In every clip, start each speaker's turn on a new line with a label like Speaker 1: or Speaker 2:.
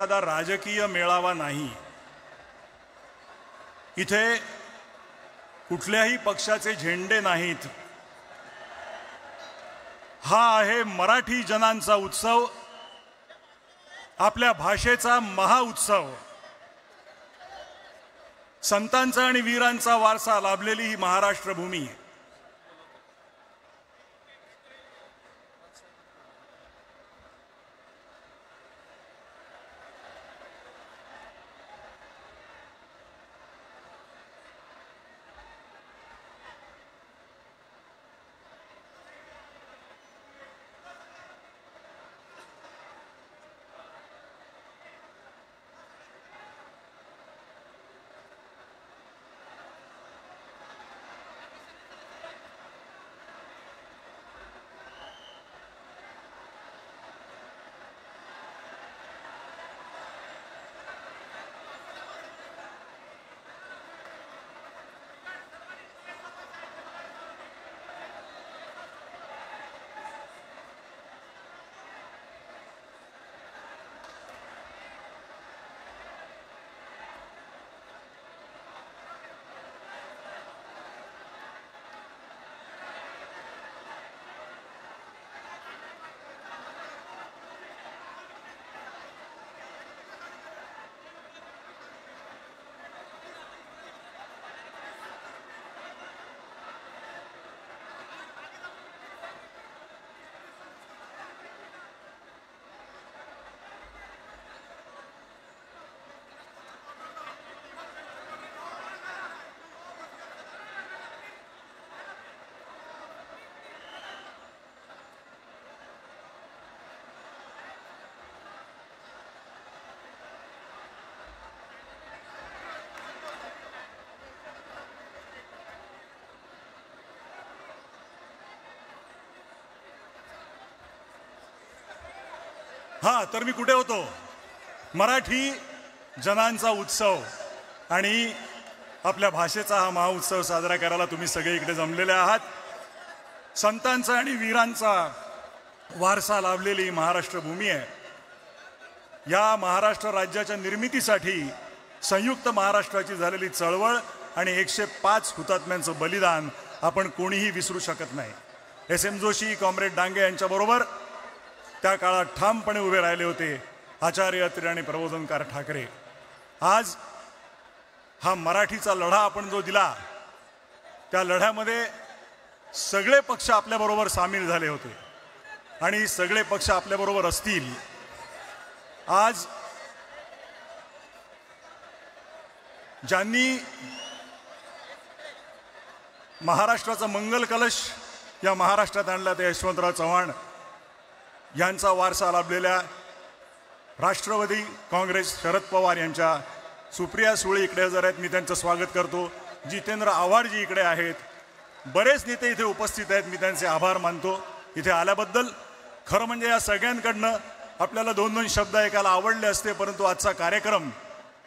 Speaker 1: एखादा राजकीय मेळावा नाही। इथे कुठल्याही पक्षाचे झेंडे नाहीत। हा आहे मराठी जनांचा उत्सव, आपल्या भाषेचा महाउत्सव। संतांचा आणि वीरांचा वारसा लाभलेली ही महाराष्ट्र भूमी। हाँ, तर मी कुठे होतो? मराठी जनांचा उत्सव आणि आपल्या भाषेचा हा महाउत्सव साजरा करायला तुम्ही सगळे इकडे जमलेले आहात। संतांचा आणि वीरांचा वारसा लाभलेली महाराष्ट्र भूमी आहे। या महाराष्ट्र राज्याच्या निर्मितीसाठी संयुक्त महाराष्ट्राची झालेली चळवळ आणि 105 हुतात्म्यांचं बलिदान आपण कोणीही विसरू शकत नाही। एस.एम. जोशी, कॉम्रेड डांगे यांच्याबरोबर त्या काळात ठामपणे उभे राहिले होते आचार्य अत्रे आणि प्रबोधनकार ठाकरे। आज हा मराठीचा लढा आपण जो दिला, त्या लढ्यामध्ये सगळे पक्ष आपल्याबरोबर सामील झाले होते आणि सगळे पक्ष आपल्याबरोबर असतील। आज ज्यांनी महाराष्ट्राचा मंगल कलश या महाराष्ट्रात आणला ते यशवंतराव चव्हाण यांचा वारसा लाभलेल्या राष्ट्रवादी काँग्रेस शरद पवार यांच्या सुप्रिया सुळे इकडे हजर आहेत, मी त्यांचं स्वागत करतो। जितेंद्र आव्हाडजी इकडे आहेत, बरेच नेते इथे उपस्थित आहेत, मी त्यांचे आभार मानतो इथे आल्याबद्दल। खरं म्हणजे या सगळ्यांकडनं आपल्याला 2-2 शब्द ऐकायला आवडले असते, परंतु आजचा कार्यक्रम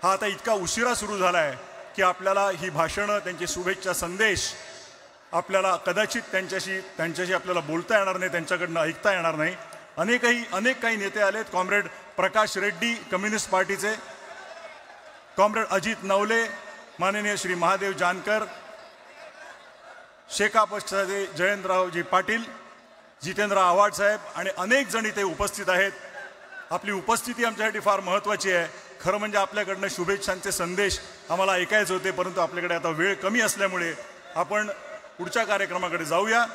Speaker 1: हा आता इतका उशिरा सुरू झाला आहे की आपल्याला ही भाषणं, त्यांचे शुभेच्छा संदेश आपल्याला कदाचित त्यांच्याशी आपल्याला बोलता येणार नाही, त्यांच्याकडनं ऐकता येणार नाही। अनेक काही नेते आलेत। कॉम्रेड प्रकाश रेड्डी कम्युनिस्ट पार्टीचे, कॉम्रेड अजित नवले, माननीय श्री महादेव जानकर, शेका पक्षाचे जयंतरावजी पाटील, जितेंद्र आव्हाड साहेब आणि अनेक जण इथे उपस्थित आहेत। आपली उपस्थिती आमच्यासाठी फार महत्त्वाची आहे। खरं म्हणजे आपल्याकडनं शुभेच्छांचे संदेश आम्हाला ऐकायचे होते, परंतु आपल्याकडे आता वेळ कमी असल्यामुळे आपण पुढच्या कार्यक्रमाकडे जाऊया।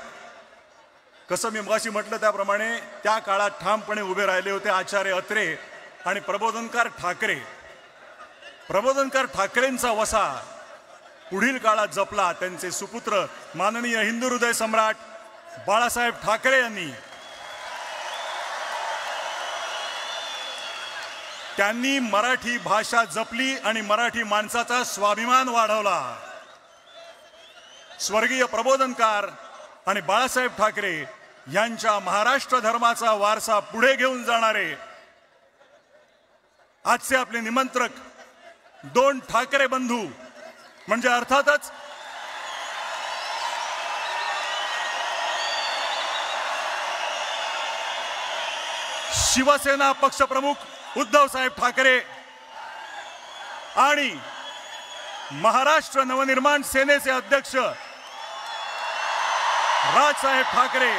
Speaker 1: कसं मी मगाशी म्हटलं त्याप्रमाणे त्या काळात ठामपणे उभे राहिले होते आचार्य अत्रे आणि प्रबोधनकार ठाकरे। प्रबोधनकार ठाकरेंचा वसा पुढील काळात जपला त्यांचे सुपुत्र माननीय हिंदू हृदय सम्राट बाळासाहेब ठाकरे यांनी। त्यांनी मराठी भाषा जपली आणि मराठी माणसाचा स्वाभिमान वाढवला। स्वर्गीय प्रबोधनकार आणि बाळासाहेब ठाकरे यांच्या महाराष्ट्र धर्माचा वारसा पुढे घेऊन जाणारे आजचे आपले निमंत्रक 2 ठाकरे बंधू म्हणजे अर्थातच शिवसेना पक्षप्रमुख उद्धव साहेब ठाकरे आणि महाराष्ट्र नवनिर्माण सेनेचे अध्यक्ष राजसाहेब ठाकरे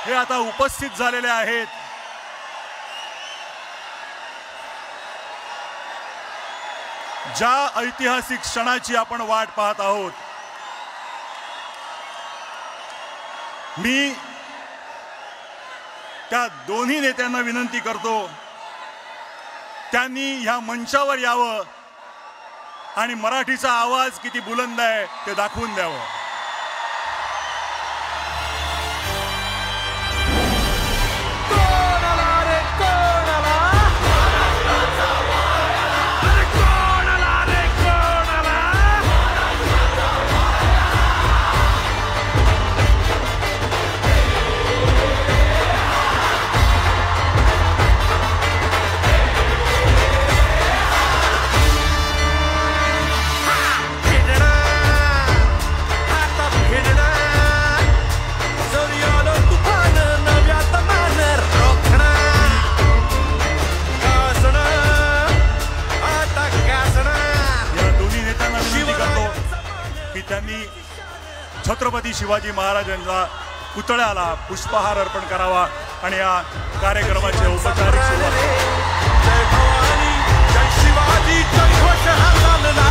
Speaker 1: हे आता उपस्थित झालेले आहेत. ज्या ऐतिहासिक क्षणाची आपण वाट पाहत आहोत, मी त्या दोन्ही नेत्यांना विनंती करतो त्यांनी ह्या मंचावर यावं आणि मराठीचा आवाज किती बुलंद आहे ते दाखवून द्यावं. त्यांनी छत्रपती शिवाजी महाराजांच्या पुतळ्याला पुष्पहार अर्पण करावा आणि या कार्यक्रमाची औपचारिक सुरुवात.
Speaker 2: जय भवानी, जय शिवाजी, जय घोष हा चालला.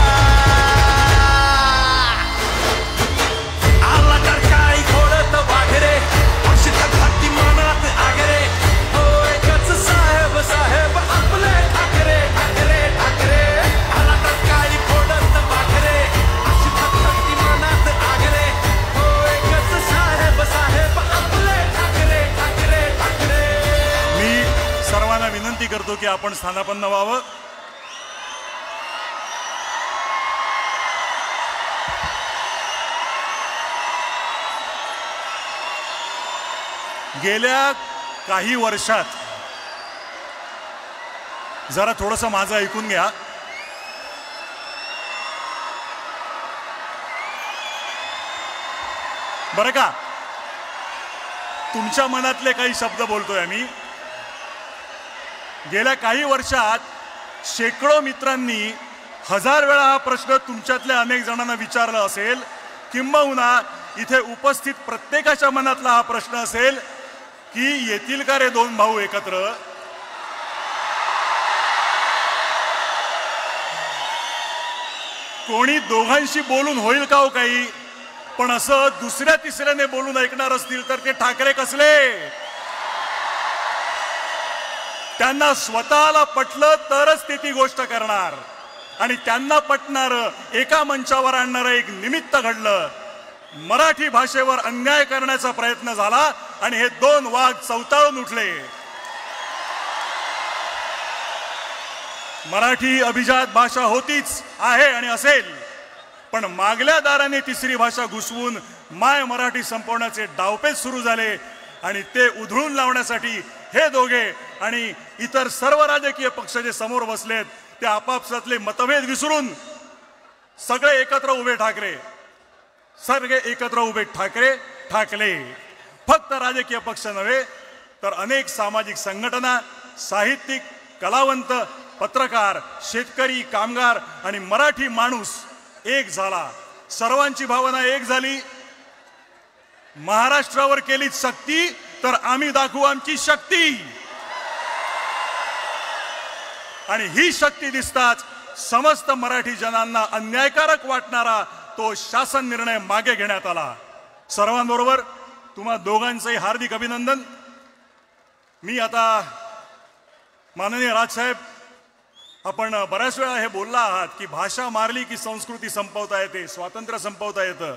Speaker 2: आला तर काय घोडत वाघरे, अक्षित भक्ती मनात आगरे. हो एकच साहेब साहेब आपले ठाकरे ठाकरे ठाकरे. आला तर काय घोडत वाघरे, अक्षित भक्ती मनात आगरे. हो एकच साहेब साहेब आपले ठाकरे ठाकरे ठाकरे.
Speaker 1: मी सर्वांना विनंती करतो की आपण स्थानापन्न व्हावं. गेल्या काही वर्षात जरा थोडंसं माझं ऐकून घ्या. बरं का, तुमच्या मनातले काही शब्द बोलतोय आम्ही. गेल्या काही वर्षात शेकडो मित्रांनी 1000 वेळा हा प्रश्न तुमच्यातल्या अनेक जणांना विचारला असेल, किंबहुना इथे उपस्थित प्रत्येकाच्या मनातला हा प्रश्न असेल की येतील का रे दोन भाऊ एकत्र. कोणी दोघांशी बोलून होईल का हो काही, पण असं दुसऱ्या तिसऱ्याने बोलून ऐकणार असतील तर ते ठाकरे कसले. त्यांना स्वतःला पटलं तरच ते ती गोष्ट करणार आणि त्यांना पटणार एका मंचावर आणणारं एक निमित्त घडलं. मराठी भाषेवर अन्याय करण्याचा प्रयत्न झाला आणि हे दोन वाघ चवताळून उठले. मराठी अभिजात भाषा होतीच, आहे आणि असेल, पण मागल्या दाराने तिसरी भाषा घुसवून माय मराठी संपवण्याचे डावपेच सुरू झाले आणि ते उधळून लावण्यासाठी हे दोघे आणि इतर सर्व राजकीय पक्ष जे समोर बसलेत ते आपापसातले मतभेद विसरून सगळे एकत्र उभे ठाकरे, सगळे एकत्र उभे ठाकरे ठाकले. फक्त राजकीय पक्ष नव्हे तर अनेक सामाजिक संघटना, साहित्यिक, कलावंत, पत्रकार, शेतकरी, कामगार आणि मराठी माणूस एक झाला. सर्वांची भावना एक झाली. महाराष्ट्रावर केली सक्ती तर आम्ही दाखवू आमची शक्ती. आणि ही शक्ती दिसताच समस्त मराठी जनांना अन्यायकारक वाटणारा तो शासन निर्णय मागे घेण्यात आला. सर्वांबरोबर तुम्हा दोघांचंही हार्दिक अभिनंदन. मी आता माननीय राजसाहेब, आपण बऱ्याच वेळा हे बोलला आहात की भाषा मारली की संस्कृती संपवता येते, स्वातंत्र्य संपवता येतं.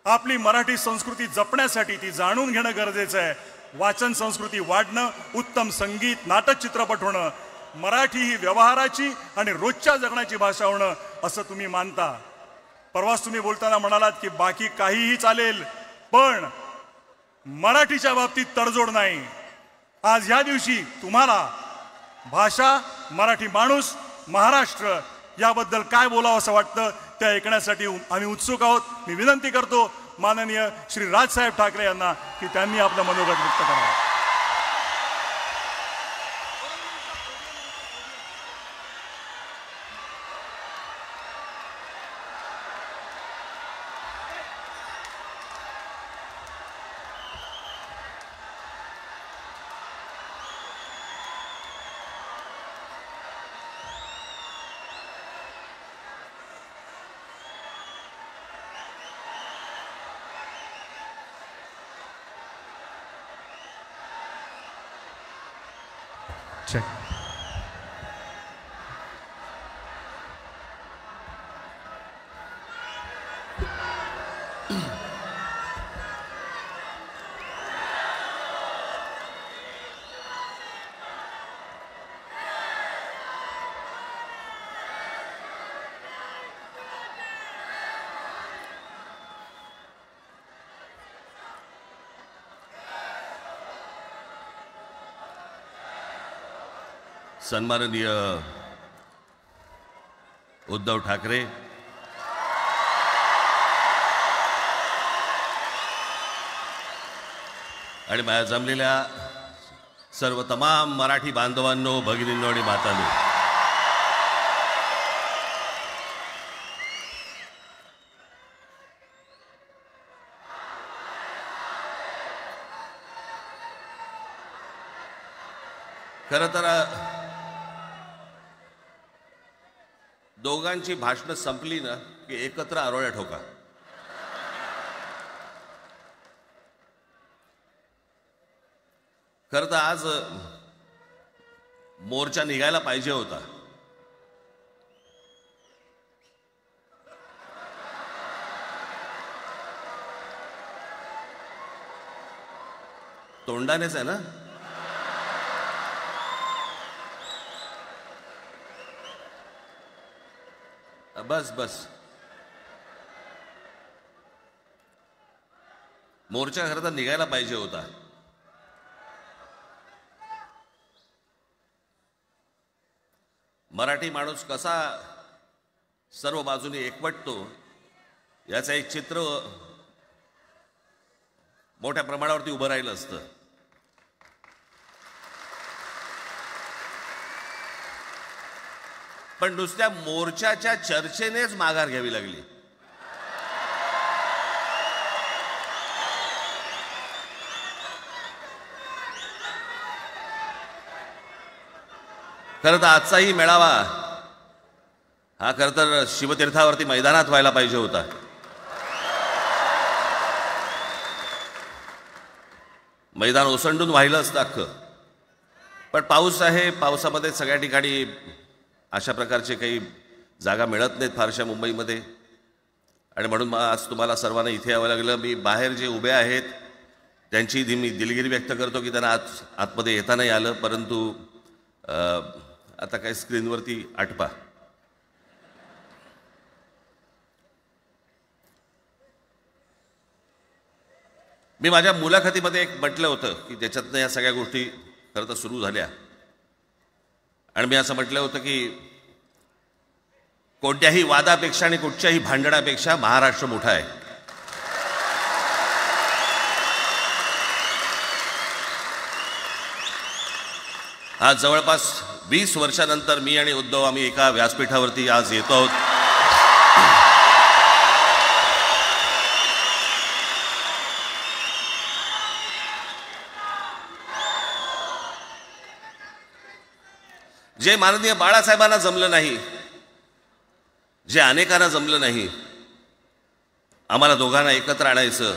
Speaker 1: आपली मराठी संस्कृती जपण्यासाठी ती जाणून घेणं गरजेचं आहे. वाचन संस्कृती वाढणं, उत्तम संगीत, नाटक, चित्रपट होणं, मराठी ही व्यवहाराची आणि रोजच्या जगण्याची भाषा होणं असं तुम्ही मानता. परवाच तुम्ही बोलताना म्हणालात की बाकी काहीही चालेल पण मराठीच्या बाबतीत तडजोड नाही. आज ह्या दिवशी तुम्हाला भाषा, मराठी माणूस, महाराष्ट्र याबद्दल काय बोलावं असं वाटतं ते ऐकण्यासाठी आम्ही उत्सुक आहोत. मी विनंती करतो माननीय श्री राजसाहेब ठाकरे यांना की त्यांनी आपलं मनोगत व्यक्त करावं.
Speaker 3: check.
Speaker 4: सन्माननीय उद्धव ठाकरे, आणि माझ्या जमलेल्या सर्व तमाम मराठी बांधवांनो, भगिनींनो आणि मातांनो, खरं तर दोघांची भाषणं संपली ना की एकत्र आरोळ्या ठोका. खरं तर आज मोर्चा निघायला पाहिजे होता. तोंडानेच आहे ना. बस बस मोर्चा खरं तर निघायला पाहिजे होता. मराठी माणूस कसा सर्व बाजूने एकवटतो याचं एक चित्र मोठ्या प्रमाणावरती उभं राहिलं असतं. पण नुसत्या मोर्चाच्या चर्चेनेच माघार घ्यावी लागली. खरं तर आजचाही मेळावा हा खरं तर शिवतीर्थावरती मैदानात व्हायला पाहिजे होता. मैदान ओसंडून वाहिलं असतं अख्खं. पण पाऊस आहे, पावसामध्ये सगळ्या ठिकाणी अशा प्रकारचे काही जागा मिळत नाहीत फारशा मुंबईमध्ये, आणि म्हणून आज तुम्हाला सर्वांना इथे यावं लागलं. मी बाहेर जे उभे आहेत त्यांची मी दिलगिरी व्यक्त करतो की त्यांना आतमध्ये येता नाही आलं, परंतु आता काही स्क्रीनवरती आटपा. मी माझ्या मुलाखतीमध्ये एक म्हटलं होतं की ज्याच्यातनं या सगळ्या गोष्टी खरं तर सुरू झाल्या, आणि मी असं म्हटलं होतं की कोणत्याही वादापेक्षा आणि कुठच्याही भांडणापेक्षा महाराष्ट्र मोठा आहे. आज जवळपास 20 वर्षानंतर मी आणि उद्धव आम्ही एका व्यासपीठावरती आज येतो आहोत. जे माननीय बाळासाहेबांना जमलं नाही, जे अनेकांना जमलं नाही आम्हाला दोघांना एकत्र आणायचं,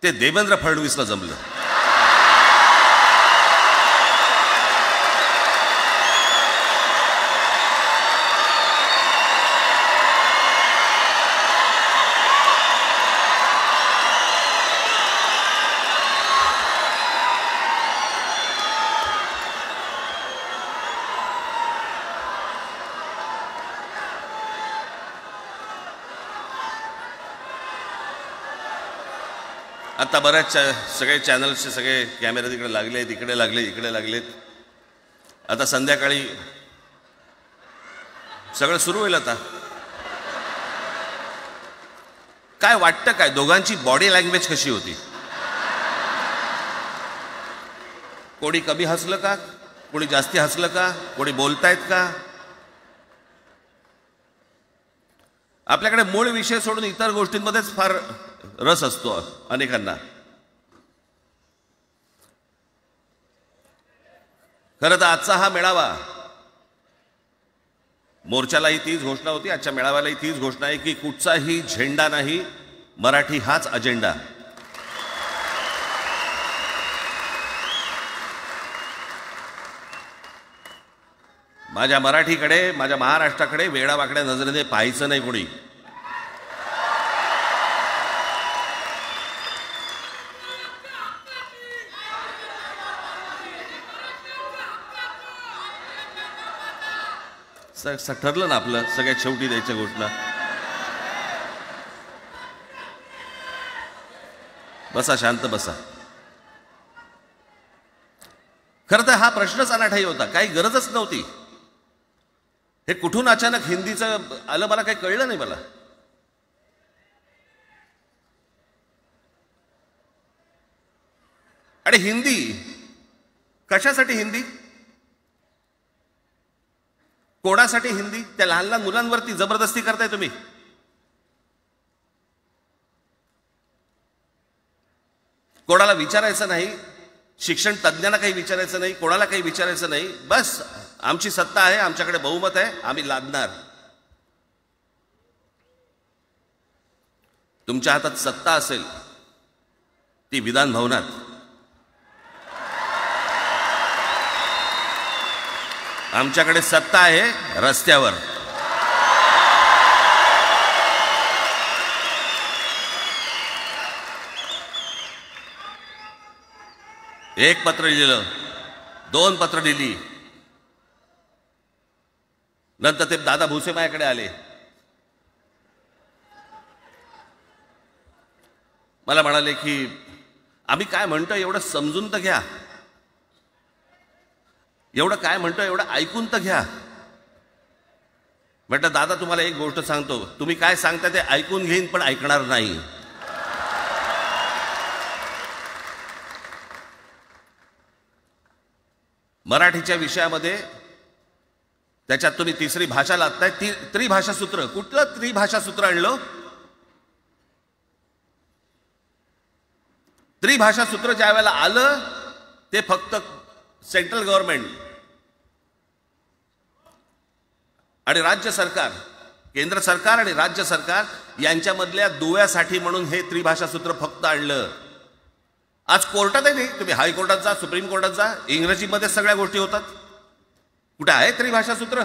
Speaker 4: ते देवेंद्र फडणवीसला जमलं. आता बऱ्याच सगळे चॅनल्सचे सगळे कॅमेरे तिकडे लागलेत, इकडे लागले, इकडे लागलेत. आता संध्याकाळी सगळं सुरू होईल. आता काय वाटतं, काय दोघांची बॉडी लँग्वेज कशी होती? कोणी कमी हसलं का, कोणी जास्ती हसलं का, कोणी बोलतायत का? आपल्याकडे मूळ विषय सोडून इतर गोष्टींमध्येच फार रस असतो अनेकांना. खरं तर आजचा हा मेळावा, मोर्चालाही तीच घोषणा होती, आजच्या मेळाव्यालाही तीच घोषणा आहे की कुठचाही झेंडा नाही, मराठी हाच अजेंडा. माझ्या मराठीकडे, माझ्या महाराष्ट्राकडे वेडावाकड्या नजरेने पाहायचं नाही कोणी. ठरलं ना आपलं सगळ्यात शेवटी द्यायच्या घोषणा. बसा, शांत बसा. खरं तर हा प्रश्नच अनाठाई होता, काही गरजच नव्हती. हे कुठून अचानक हिंदीचं आलं मला काही कळलं नाही मला. आणि हिंदी कशासाठी? हिंदी कोणासाठी? हिंदी त्या लहान लहान मुलांवरती जबरदस्ती करताय तुम्ही. कोणाला विचारायचं नाही, शिक्षण तज्ज्ञांना काही विचारायचं नाही, कोणाला काही विचारायचं नाही. बस आमची सत्ता आहे, आमच्याकडे बहुमत आहे, आम्ही लादणार. तुमच्या हातात सत्ता असेल ती विधान भवनात, आमच्याकडे सत्ता आहे रस्त्यावर. एक पत्र लिहिलं, 2 पत्र लिहिली, नंतर ते दादा भुसे माझ्याकडे आले. मला म्हणाले की आम्ही काय म्हणतो एवढं समजून तर घ्या, एवढं काय म्हणतो एवढं ऐकून तर घ्या. म्हटलं दादा तुम्हाला एक गोष्ट सांगतो, तुम्ही काय सांगता ते ऐकून घेईन पण ऐकणार नाही. मराठीच्या विषयामध्ये त्याच्यात तुम्ही तिसरी भाषा लादताय. त्रिभाषा सूत्र, कुठलं त्रिभाषा सूत्र आणलं? त्रिभाषा सूत्र ज्या वेळेला आलं ते फक्त सेंट्रल गव्हर्नमेंट आणि राज्य सरकार, केंद्र सरकार आणि राज्य सरकार यांच्यामधल्या दुव्यासाठी म्हणून हे त्रिभाषा सूत्र फक्त आणलं. आज कोर्टातही नाही, तुम्ही हायकोर्टात जा, सुप्रीम कोर्टात जा, इंग्रजीमध्ये सगळ्या गोष्टी होतात. कुठे आहे त्रिभाषा सूत्र?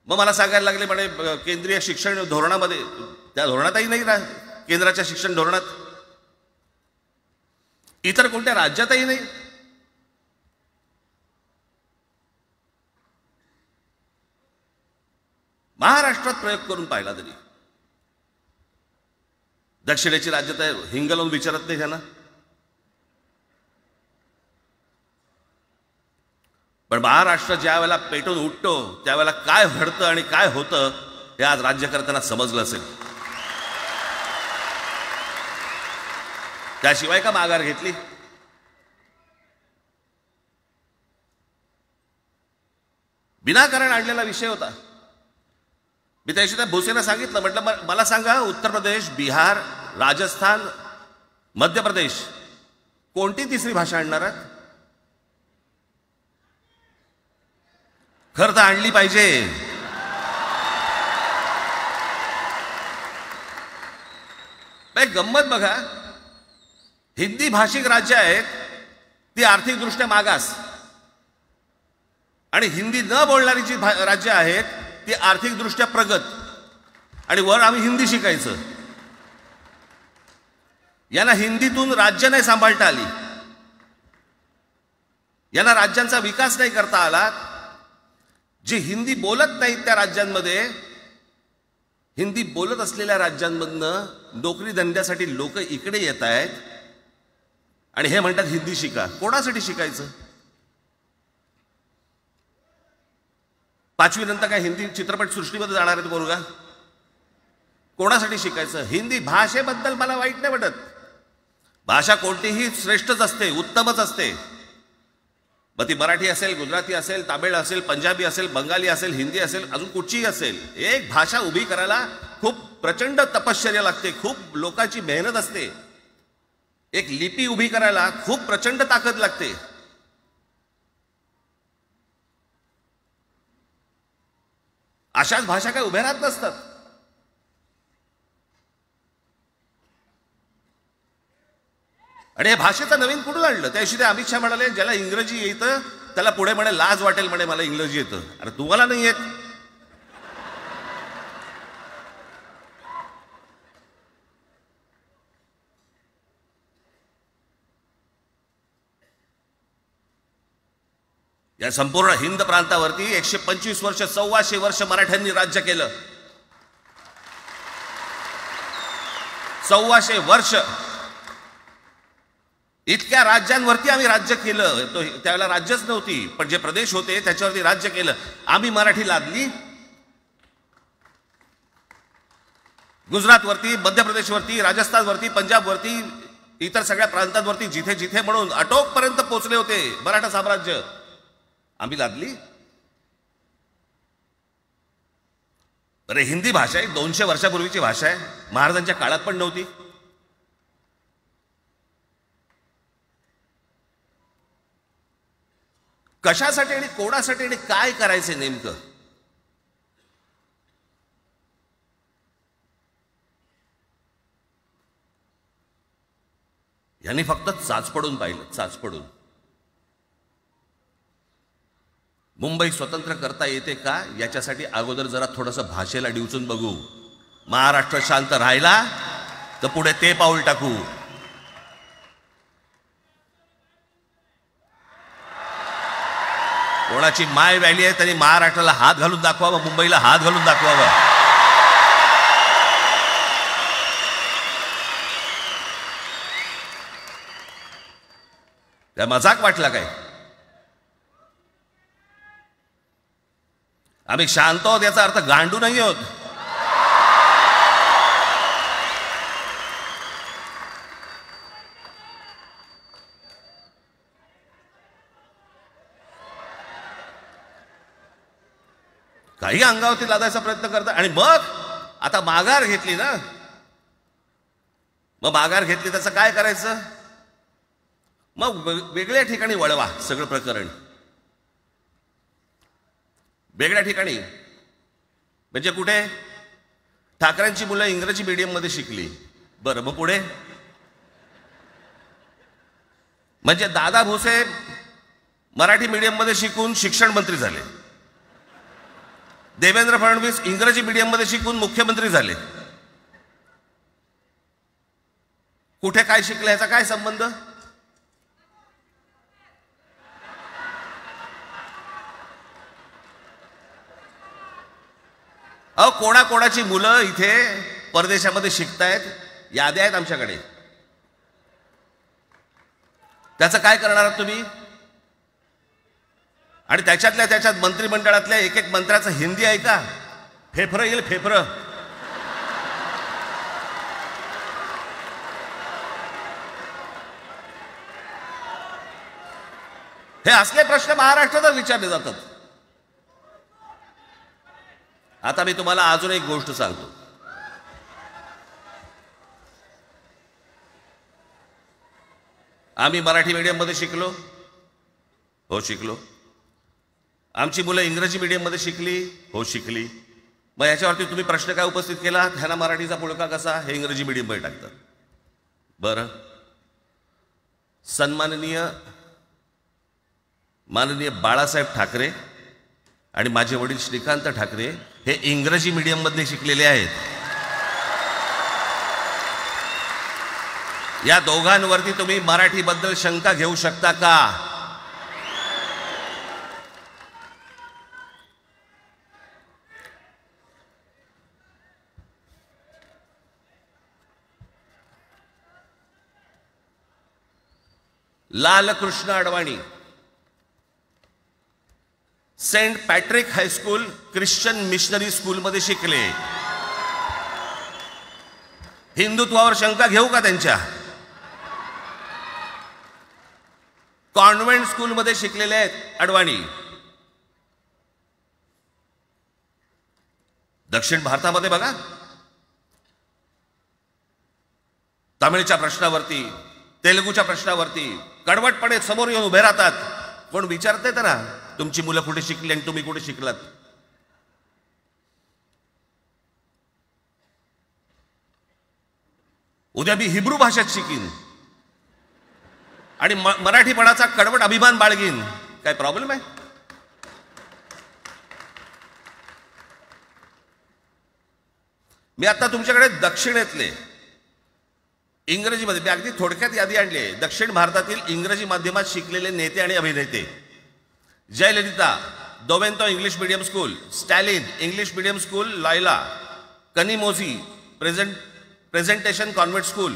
Speaker 4: मग मला सांगायला लागले म्हणे केंद्रीय शिक्षण धोरणामध्ये, त्या धोरणातही नाही, केंद्राच्या शिक्षण धोरणात, इतर कोणत्या राज्यातही नाही. महाराष्ट्रात प्रयोग करून पाहिला तरी दक्षिणेची राज्य तर हिंग लावून विचारत नाही त्यांना. पण महाराष्ट्र ज्या वेळेला पेटून उठतो त्यावेळेला काय घडतं आणि काय होतं हे आज राज्यकर्त्यांना समजलं असेल. त्याशिवाय का माघार घेतली? विनाकारण आणलेला विषय होता. मी त्या दिवशी भोसेना सांगितलं, म्हटलं मला सांगा उत्तर प्रदेश, बिहार, राजस्थान, मध्य प्रदेश कोणती तिसरी भाषा आणणार आहेत? खरं तर आणली पाहिजे. गंमत बघा, हिंदी भाषिक राज्य आहेत ती आर्थिकदृष्ट्या मागास, आणि हिंदी न बोलणारी जी राज्य आहेत ती आर्थिकदृष्ट्या प्रगत, आणि वर आम्ही हिंदी शिकायचं. यांना हिंदीतून राज्य नाही सांभाळता आली, यांना राज्यांचा विकास नाही करता आला. जे हिंदी बोलत नाहीत त्या राज्यांमध्ये, हिंदी बोलत असलेल्या राज्यांमधनं नोकरी धंद्यासाठी लोक इकडे येत आहेत आणि हे म्हणतात हिंदी शिका. कोणासाठी शिकायचं? 5वी नंतर काय हिंदी चित्रपट सृष्टीमध्ये जाणार आहेत पोरगा? कोणासाठी शिकायचं? हिंदी भाषेबद्दल मला वाईट नाही वाटत, भाषा कोणतीही श्रेष्ठच असते, उत्तमच असते. मग ती मराठी असेल, गुजराती असेल, तामिळ असेल, पंजाबी असेल, बंगाली असेल, हिंदी असेल, अजून कुठचीही असेल. एक भाषा उभी करायला खूप प्रचंड तपश्चर्या लागते, खूप लोकांची मेहनत असते. एक लिपी उभी करायला खूप प्रचंड ताकद लागते. अशाच भाषा काय उभ्या राहत नसतात. आणि या भाषेचं नवीन कुठून आणलं? त्या दिवशी ते अमित शहा म्हणाले ज्याला इंग्रजी येतं त्याला पुढे म्हणे लाज वाटेल म्हणे मला इंग्रजी येतं. अरे तुम्हाला नाही येत? या संपूर्ण हिंद प्रांतावरती 125 वर्ष 125 वर्ष मराठ्यांनी राज्य केलं. 125 वर्ष इतक्या राज्यांवरती आम्ही राज्य केलं. तो त्यावेळेला राज्यच नव्हती, पण जे प्रदेश होते त्याच्यावरती राज्य केलं. आम्ही मराठी लादली गुजरातवरती, मध्य प्रदेशवरती, राजस्थानवरती, पंजाबवरती, इतर सगळ्या प्रांतांवरती जिथे जिथे म्हणून अटोकपर्यंत पोहोचले होते मराठा साम्राज्य आम्ही लादली. अरे हिंदी भाषा आहे 200 वर्षापूर्वीची भाषा आहे, महाराजांच्या काळात पण नव्हती. कशासाठी आणि कोणासाठी आणि काय करायचे नेमकं? यांनी फक्त चाचपडून पाहिलं, चाचपडून. मुंबई स्वतंत्र करता येते का याच्यासाठी अगोदर जरा थोडंसं भाषेला डिवचून बघू. महाराष्ट्र शांत राहिला तर पुढे ते पाऊल टाकू. कोणाची माय व्हॅली आहे त्यांनी महाराष्ट्राला हात घालून दाखवावं, मुंबईला हात घालून दाखवावं. त्या मजाक वाटला काय? आम्ही शांत आहोत याचा अर्थ गांडू नाही आहोत. काही अंगावरती लादायचा प्रयत्न करतात आणि मग आता माघार घेतली ना, मग माघार घेतली त्याचं काय करायचं? मग वेगळ्या ठिकाणी वळवा सगळं प्रकरण, वेगळ्या ठिकाणी. म्हणजे कुठे? ठाकरेंची मुलं इंग्रजी मीडियम मध्ये शिकली, बरं मग पुढे? म्हणजे दादा भुसे मराठी मीडियम मध्ये शिकून शिक्षण मंत्री झाले, देवेंद्र फडणवीस इंग्रजी मीडियम मध्ये शिकून मुख्यमंत्री झाले. कुठे काय शिकले याचा काय संबंध? अहो कोणाकोणाची मुलं इथे परदेशामध्ये शिकतायत, याद्या आहेत आमच्याकडे. त्याचं काय करणार आहात तुम्ही? आणि त्याच्यातल्या त्याच्यात मंत्रिमंडळातल्या एक एक मंत्र्याचं हिंदी आहे का? फेफरं येईल, फेफरं. हे असले प्रश्न महाराष्ट्रातच विचारले जातात. आता मी तुम्हाला अजून एक गोष्ट सांगतो. आम्ही मराठी मीडियम मध्ये शिकलो, हो शिकलो. आमची मुलं इंग्रजी मीडियम मध्ये शिकली, हो शिकली. मग याच्यावरती तुम्ही प्रश्न काय उपस्थित केला? ह्याला मराठीचा पुळका कसा? हे इंग्रजी मीडियम मध्ये टाकतात. बरं, सन्माननीय माननीय बाळासाहेब ठाकरे आणि माझे वडील श्रीकांत ठाकरे हे इंग्रजी मीडियम मध्ये शिकलेले आहेत. या दोघांवरती तुम्ही मराठी बद्दल शंका घेऊ शकता का? Lalkrishna Advani Saint Patrick high school Christian missionary school मध्ये शिकले. हिंदुत्वावर शंका घेऊ का त्यांच्या? कॉन्व्हेंट स्कूल मध्ये शिकलेले आहेत अडवाणी. दक्षिण भारतामध्ये बघा, तमिळच्या प्रश्नावरती, तेलुगूच्या प्रश्नावरती कडवटपणे समोर येऊन उभे राहतात. कोण विचारते तर ना, तुमची मुलं कुठे शिकली आणि तुम्ही कुठे शिकलात? उद्या मी हिब्रू भाषेत शिकीन आणि मराठीपणाचा कडवट अभिमान बाळगीन. काय प्रॉब्लेम आहे? मी आता तुमच्याकडे दक्षिणेतले इंग्रजीमध्ये, मी अगदी थोडक्यात यादी आणली आहे. दक्षिण भारतातील इंग्रजी माध्यमात शिकलेले नेते आणि अभिनेते: Jayalalithaa, Doveton English medium school, Stalin English medium school लायला, Kanimozhi presentation convent school,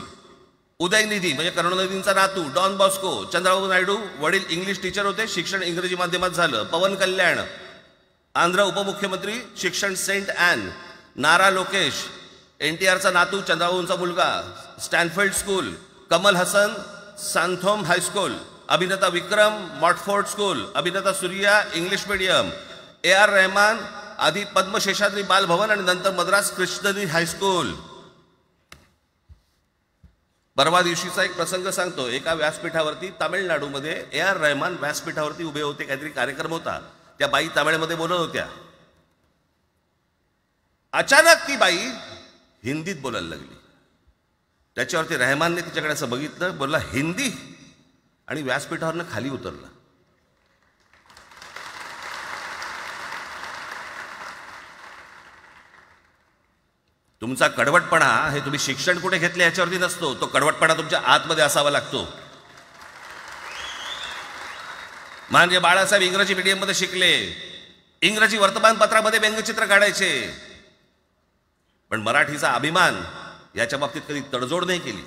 Speaker 4: Udhayanidhi म्हणजे करुणानिधींचा नातू डॉन बॉस्को, चंद्रबाबू नायडू वडील इंग्लिश टीचर होते, शिक्षण इंग्रजी माध्यमात झालं, पवन कल्याण आंध्र उपमुख्यमंत्री, शिक्षण सेंट ॲन, नारा लोकेश NTRचा नातू चंद्रबाबूंचा मुलगा Stanford school, Kamal Haasan Santhome high school, अभिनेता विक्रम मॉटफोर्ड स्कूल, अभिनेता Suriya English medium, AR Rahman आधी पद्मशेषाद्री बालभवन आणि नंतर मद्रास कृष्णनी हायस्कूल. परवा दिवशीचा एक प्रसंग सांगतो. एका व्यासपीठावरती तामिळनाडूमध्ये AR रहमान व्यासपीठावरती उभे होते, काहीतरी कार्यक्रम होता, त्या बाई तामिळमध्ये बोलत होत्या. अचानक ती बाई हिंदीत बोलायला लागली. त्याच्यावरती रहमानने तिच्याकडे असं बघितलं, बोलला हिंदी, आणि व्यासपीठावरनं खाली उतरला. तुमचा कडवटपणा हे तुम्ही शिक्षण कुठे घेतले याच्यावरती नसतो, तो कडवटपणा तुमच्या आतमध्ये असावा लागतो. म्हणजे बाळासाहेब इंग्रजी मीडियममध्ये शिकले, इंग्रजी वर्तमानपत्रामध्ये व्यंगचित्र काढायचे, पण मराठीचा अभिमान याच्या बाबतीत कधी तडजोड नाही केली.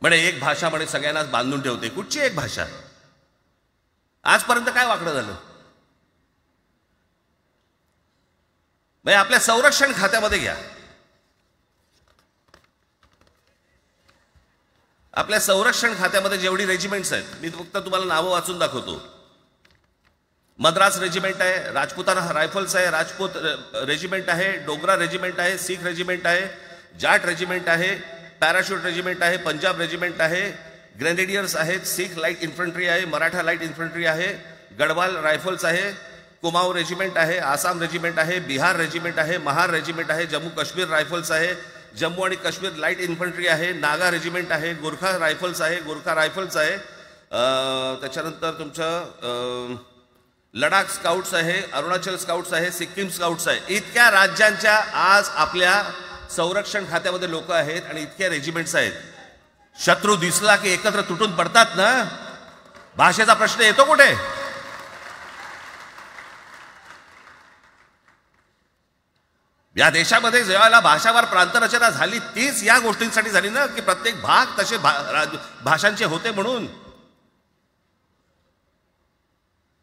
Speaker 4: म्हणे एक भाषा म्हणे सगळ्यांनाच बांधून ठेवते. कुठची एक भाषा? आजपर्यंत काय वाकडं झालं? म्हणजे आपल्या संरक्षण खात्यामध्ये घ्या, आपल्या संरक्षण खात्यामध्ये जेवढी रेजिमेंट्स आहेत, मी फक्त तुम्हाला नावं वाचून दाखवतो. मद्रास रेजिमेंट आहे, राजपुताना रायफल्स आहे, राजपूत रेजिमेंट आहे, डोगरा रेजिमेंट आहे, सीख रेजिमेंट आहे, जाट रेजिमेंट आहे, पॅराशूट रेजिमेंट आहे, पंजाब रेजिमेंट आहे, ग्रेनेडियर्स आहेत, सीख लाईट इन्फंट्री आहे, मराठा लाईट इन्फंट्री आहे, गढवाल रायफल्स आहे, कुमाऊ रेजिमेंट आहे, आसाम रेजिमेंट आहे, बिहार रेजिमेंट आहे, महार रेजिमेंट आहे, जम्मू काश्मीर रायफल्स आहे, जम्मू आणि काश्मीर लाईट इन्फंट्री आहे, नागा रेजिमेंट आहे, गोरखा रायफल्स आहे, गोरखा रायफल्स आहे, त्याच्यानंतर तुमचं लडाख स्काउट्स आहे, अरुणाचल स्काउट्स आहे, सिक्कीम स्काउट्स आहे. इतक्या राज्यांच्या आज आपल्या संरक्षण खात्यामध्ये लोक आहेत आणि इतक्या रेजिमेंट्स आहेत. शत्रू दिसला की एकत्र तुटून पडतात ना. भाषेचा प्रश्न येतो कुठे? या देशामध्ये जेव्हा भाषावार प्रांतरचना झाली तीच या गोष्टींसाठी झाली ना, की प्रत्येक भाग तसे भाषांचे होते म्हणून.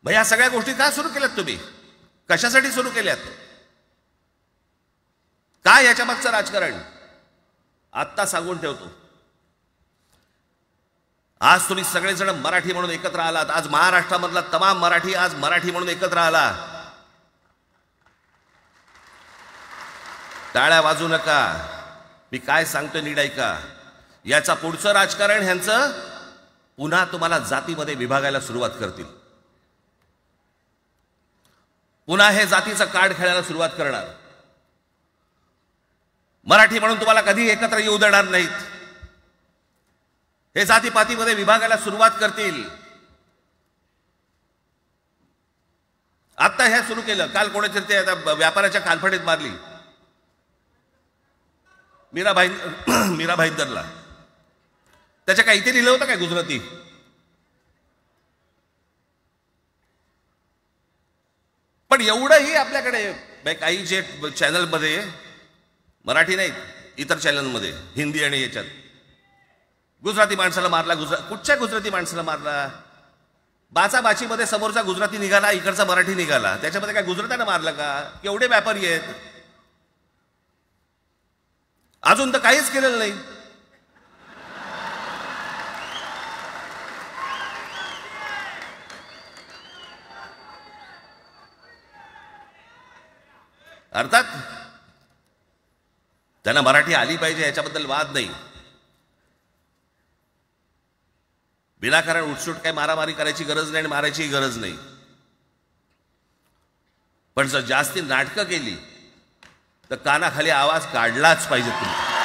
Speaker 4: मग या सगळ्या गोष्टी का सुरू केल्यात तुम्ही? कशासाठी सुरू केल्यात? काय याच्या मागचं राजकारण? आत्ता सांगून ठेवतो. आज तुम्ही सगळेजण मराठी म्हणून एकत्र आलात. आज महाराष्ट्रामधला तमाम मराठी आज मराठी म्हणून एकत्र आला. टाळ्या वाजू नका. मी काय सांगतोय नीट ऐका. याचा पुढचं राजकारण ह्यांचं पुन्हा तुम्हाला जातीमध्ये विभागायला सुरुवात करतील. पुन्हा हे जातीचं कार्ड खेळायला सुरुवात करणार. मराठी म्हणून तुम्हाला कधी एकत्र येऊ देणार नाहीत. हे जातीपातीमध्ये विभागायला सुरुवात करतील. आता हे सुरू केलं. काल कोणीतरी ते व्यापाऱ्याच्या कानफडीत मारली मीरा भाईंदरला. त्याच्या काही इथे लिहिलं होतं काय गुजराती? पण एवढंही आपल्याकडे काही जे चॅनलमध्ये, मराठी नाहीत इतर चॅनलमध्ये, हिंदी आणि याच्यात गुजराती माणसाला मारला. कुठच्या गुजराती माणसाला मारला? बाचाबाचीमध्ये समोरचा गुजराती निघाला, इकडचा मराठी निघाला. त्याच्यामध्ये काय गुजरात्यानं मारलं का? केवढे व्यापारी आहेत. अजून तर काहीच केलेलं नाही. अर्थात त्यांना मराठी आली पाहिजे याच्याबद्दल वाद नाही. विनाकारण उठसूट काय मारामारी करायची गरज नाही आणि मारायची गरज नाही. पण जर जास्ती नाटकं केली तर कानाखाली आवाज काढलाच पाहिजे तुम्ही.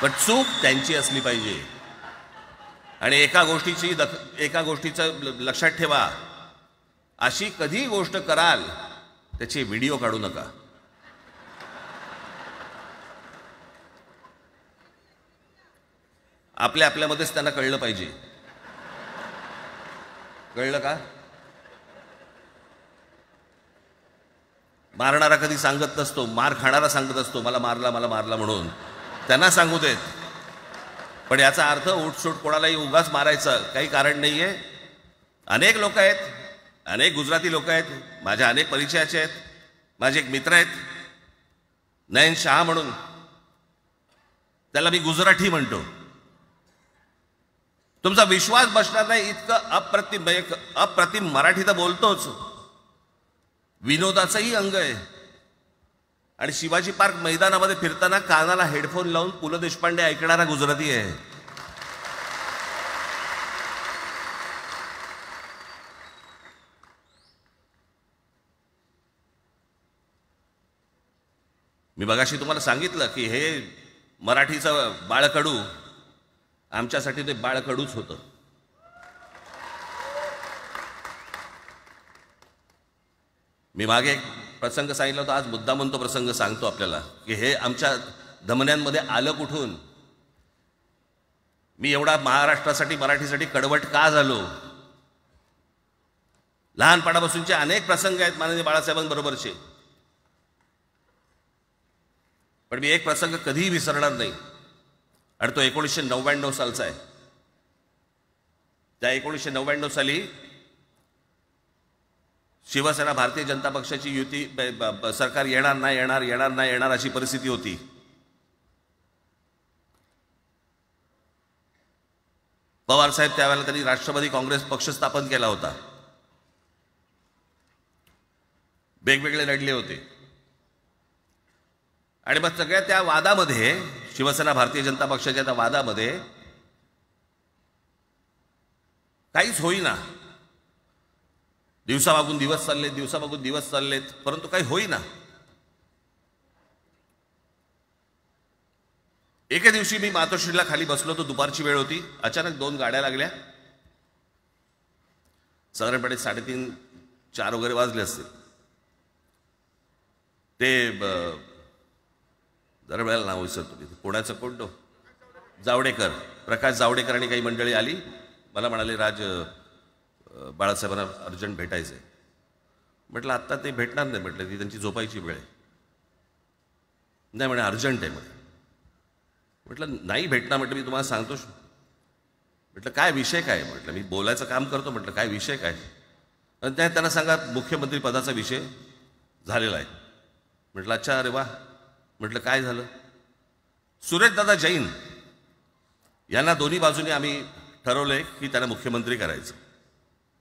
Speaker 4: पण चूक त्यांची असली पाहिजे. आणि एका गोष्टीचं लक्षात ठेवा, अशी कधी गोष्ट कराल त्याचे व्हिडिओ काढू नका. आपल्यामध्येच त्यांना कळलं पाहिजे. कळलं का? मारणारा कधी सांगत नसतो, मार खाणारा सांगत असतो मला मारला म्हणून. त्यांना सांगू देत. पण याचा अर्थ उठसूट कोणालाही उगाच मारायचं काही कारण नाहीये. अनेक लोक आहेत, अनेक गुजराती लोक आहेत, माझ्या अनेक परिचयाचे आहेत. माझे एक मित्र आहेत नयन शहा म्हणून, त्याला मी गुजराठी म्हणतो. तुमचा विश्वास बसणार नाही इतकं अप्रतिम मराठी तर बोलतोच, विनोदाचंही अंग आहे. आणि शिवाजी पार्क मैदानामध्ये फिरताना कानाला हेडफोन लावून पु ल देशपांडे ऐकणारा गुजराती आहे. मी मगाशी तुम्हाला सांगितलं की हे मराठीचं बाळकडू, आमच्यासाठी ते बाळकडूच होतं. मी मागे एक प्रसंग सांगितला होता, आज मुद्दा म्हणून तो प्रसंग सांगतो आपल्याला की हे आमच्या धमन्यांमध्ये आलं कुठून. मी एवढा महाराष्ट्रासाठी मराठीसाठी कडवट का झालो. लहानपणापासूनचे अनेक प्रसंग आहेत माननीय बाळासाहेबांबरोबरचे, पण मी एक प्रसंग कधीही विसरणार नाही. आणि तो 1999 सालचा आहे. त्या 1999 साली शिवसेना भारतीय जनता पक्षाची युती सरकार येणार नाही अशी परिस्थिती होती. पवार साहेब त्यावेळेला त्यांनी राष्ट्रवादी काँग्रेस पक्ष स्थापन केला होता. वेगवेगळे लढले होते. आणि मग सगळ्या त्या वादामध्ये, शिवसेना भारतीय जनता पक्षाच्या त्या वादामध्ये काहीच होईना. दिवसामागून दिवस चाललेत, परंतु काही होईना. एके दिवशी मी मातोश्रीला खाली बसलो होतो, दुपारची वेळ होती. अचानक 2 गाड्या लागल्या. साधारणपणे 3:30-4 वगैरे वाजले असतील. ते जरा वेळेला नाव विसरतो मी, पुण्याचं कोणतो जावडेकर, प्रकाश जावडेकर आणि काही मंडळी आली. मला म्हणाले राज बाळासाहेबांना अर्जंट भेटायचं आहे. म्हटलं आत्ता ते भेटणार नाही. म्हटलं ती त्यांची झोपायची वेळ आहे. नाही म्हणे अर्जंट आहे म्हणे. म्हटलं नाही भेटणार. म्हटलं मी तुम्हाला सांगतो. म्हटलं काय विषय काय. म्हटलं मी बोलायचं काम करतो. म्हटलं काय विषय काय. आणि त्यांना सांगा मुख्यमंत्री पदाचा विषय झालेला आहे. म्हटलं अच्छा, अरे वा. म्हटलं काय झालं. सुरेशदादा जैन यांना दोन्ही बाजूने आम्ही ठरवलंय की त्यांना मुख्यमंत्री करायचं.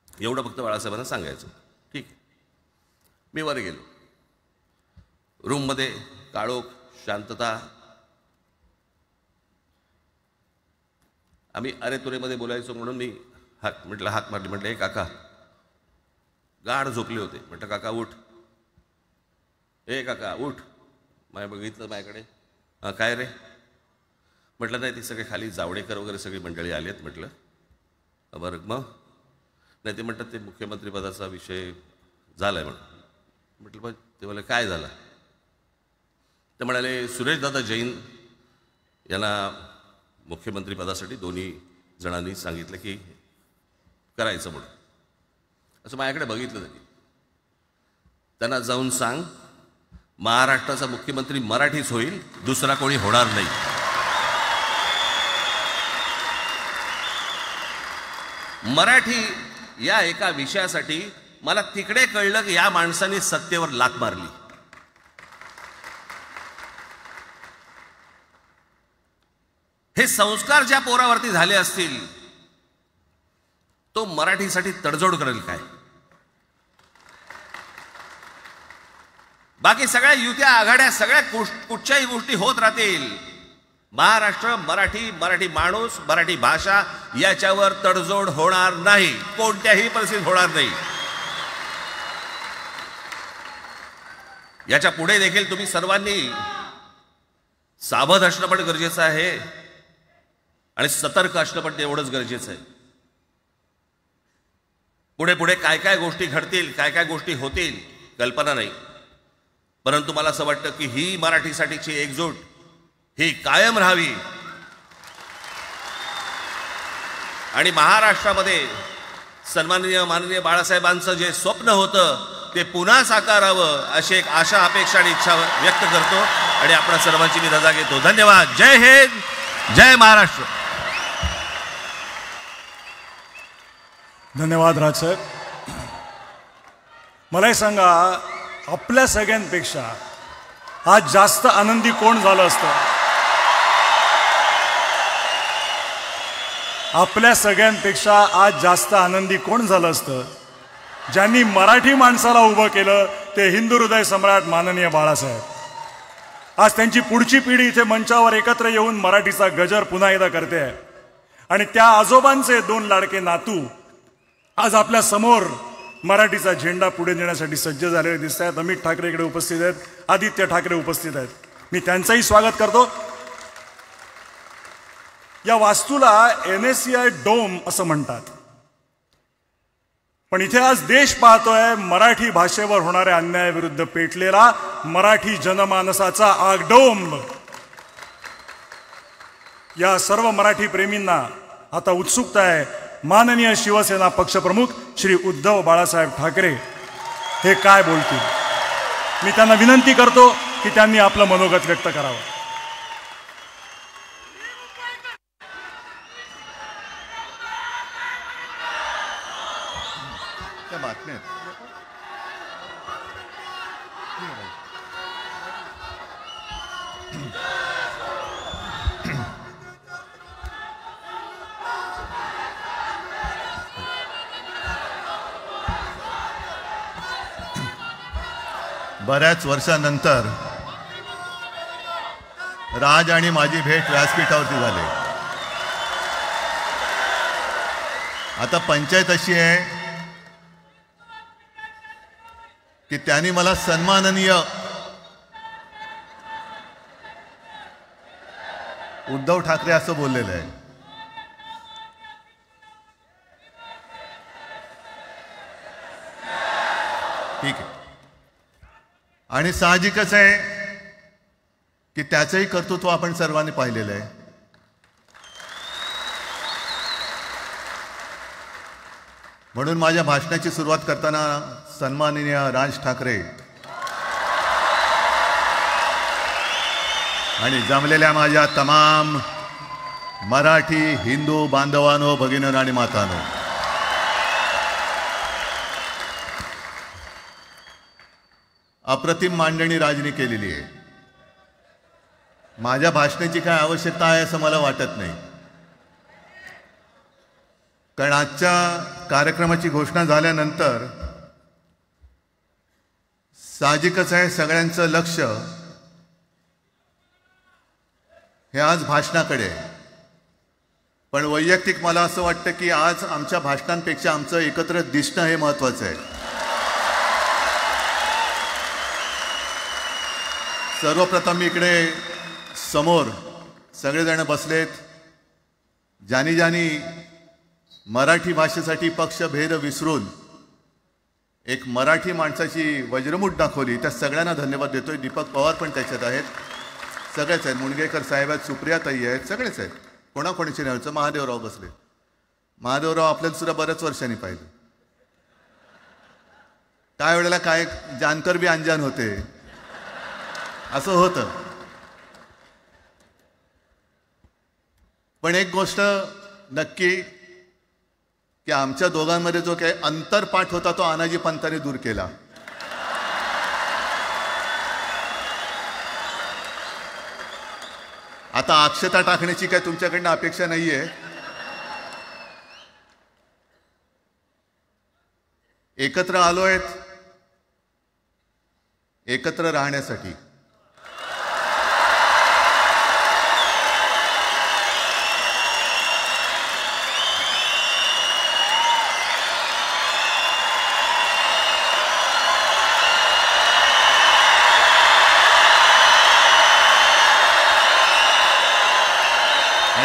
Speaker 4: एवढं फक्त बाळासाहेबांना सांगायचं. ठीक आहे. मी वर गेलो. रूममध्ये काळोख, शांतता. आम्ही अरे तुरेमध्ये बोलायचो म्हणून मी हाक मारली. म्हटलं हे काका गाढ झोपले होते. म्हटलं काका उठ. हे काका उठ. बघितलं माझ्याकडे. हां काय रे. म्हटलं नाही ती सगळे खाली जावडेकर वगैरे सगळी मंडळी आली आहेत. म्हटलं बरं मग. नाही ते म्हणतात ते मुख्यमंत्री पदाचा विषय झाला आहे म्हणून. म्हटलं बघ. ते म्हणाले काय झालं. ते म्हणाले सुरेशदादा जैन यांना मुख्यमंत्री पदासाठी दोन्ही जणांनी सांगितलं की करायचं म्हणून. असं माझ्याकडे बघितलं त्यांनी. त्यांना जाऊन सांग महाराष्ट्राचा मुख्यमंत्री मराठीच होईल, दुसरा कोणी होणार नाही. मराठी या एका विषयासाठी मला तिकडे कळलं की या माणसाने सत्तेवर लाथ मारली. हे संस्कार ज्या पोरावरती झाले असतील तो मराठीसाठी तडजोड करेल काय. बाकी सगळ्या युत्या आघाड्या सगळ्या कुठच्याही गोष्टी होत राहतील. महाराष्ट्र, मराठी माणूस, मराठी भाषा याच्यावर तडजोड होणार नाही. कोणत्याही परिस्थितीत होणार नाही. याच्या पुढे देखील तुम्ही सर्वांनी सावध असणं पण गरजेचं आहे आणि सतर्क असणं पण तेवढंच गरजेचं आहे. पुढे पुढे काय काय गोष्टी घडतील, काय काय गोष्टी होतील कल्पना नाही, परंतु मला असं वाटतं की ही मराठीसाठीची एकजूट ही कायम राहावी आणि महाराष्ट्रामध्ये माननीय बाळासाहेबांचं जे स्वप्न होतं ते पुन्हा साकारावं अशी एक आशा, अपेक्षा आणि इच्छा व्यक्त करतो आणि आपल्या सर्वांची मी रजा घेतो. धन्यवाद. जय हिंद, जय महाराष्ट्र.
Speaker 1: धन्यवाद राजसाहेब. मला हे सांगा, आपल्या सगळ्यांपेक्षा आज जास्त आनंदी कोण झालं असतं? आपल्या सगळ्यांपेक्षा आज जास्त आनंदी कोण झालं असतं? ज्यांनी मराठी माणसाला उभं केलं ते हिंदू हृदय सम्राट माननीय बाळासाहेब. आज त्यांची पुढची पिढी इथे मंचावर एकत्र येऊन मराठीचा गजर पुन्हा एकदा करते आहे आणि त्या आजोबांचे 2 लाडके नातू आज आपल्या समोर मराठीचा झेंडा पुढे नेण्यासाठी सज्ज झालेले दिसत आहेत. अमित ठाकरे इकडे उपस्थित आहेत, आदित्य ठाकरे उपस्थित आहेत. मी त्यांचंही स्वागत करतो. या वास्तूला NSCI डोम असं म्हणतात, पण इथे आज देश पाहतोय मराठी भाषेवर होणाऱ्या अन्यायाविरुद्ध पेटलेला मराठी जनमानसाचा आगडोंब. या सर्व मराठी प्रेमींना आता उत्सुकता आहे माननीय शिवसेना पक्षप्रमुख श्री उद्धव बाळासाहेब ठाकरे हे काय बोलतील. मी त्यांना विनंती करतो की त्यांनी आपलं मनोगत व्यक्त करावं.
Speaker 3: बऱ्याच वर्षानंतर राज आणि माझी भेट व्यासपीठावरती झाली. आता पंचायत अशी आहे की त्यांनी मला सन्माननीय उद्धव ठाकरे असं बोललेलं आहे. ठीक आहे, आणि साहजिकच आहे की त्याचंही कर्तृत्व आपण सर्वांनी पाहिलेलं आहे. म्हणून माझ्या भाषणाची सुरुवात करताना सन्माननीय राज ठाकरे आणि जमलेल्या माझ्या तमाम मराठी हिंदू बांधवांनो, भगिनींनो आणि मातांनो, अप्रतिम मांडणी राजनी केलेली आहे. माझ्या भाषणाची काय आवश्यकता आहे असं मला वाटत नाही, कारण आजच्या कार्यक्रमाची घोषणा झाल्यानंतर साहजिकच आहे सगळ्यांचं लक्ष हे आज भाषणाकडे आहे. पण वैयक्तिक मला असं वाटतं की आज आमच्या भाषणांपेक्षा आमचं एकत्र दिसणं हे महत्त्वाचं आहे. सर्वप्रथम मी इकडे समोर सगळेजण बसलेत, ज्यांनी ज्यांनी मराठी भाषेसाठी पक्षभेद विसरून एक मराठी माणसाची वज्रमूठ दाखवली, त्या सगळ्यांना धन्यवाद देतोय. दीपक पवार पण त्याच्यात आहेत, सगळेच आहेत, मुणगेकर साहेब आहेत, सुप्रियाताई आहेत, सगळेच आहेत. कोणाकोणीची नाही. महादेवराव बसले. महादेवराव आपल्याला सुद्धा बऱ्याच वर्षांनी पाहिलं. काय वेळेला काय जानकर बी अंजान होते असं होतं. पण एक गोष्ट नक्की की आमच्या दोघांमध्ये जो काही अंतरपाठ होता तो आनाजी पंतांनी दूर केला. आता अक्षता टाकण्याची काय तुमच्याकडनं अपेक्षा नाहीये. एकत्र आलोय एकत्र राहण्यासाठी.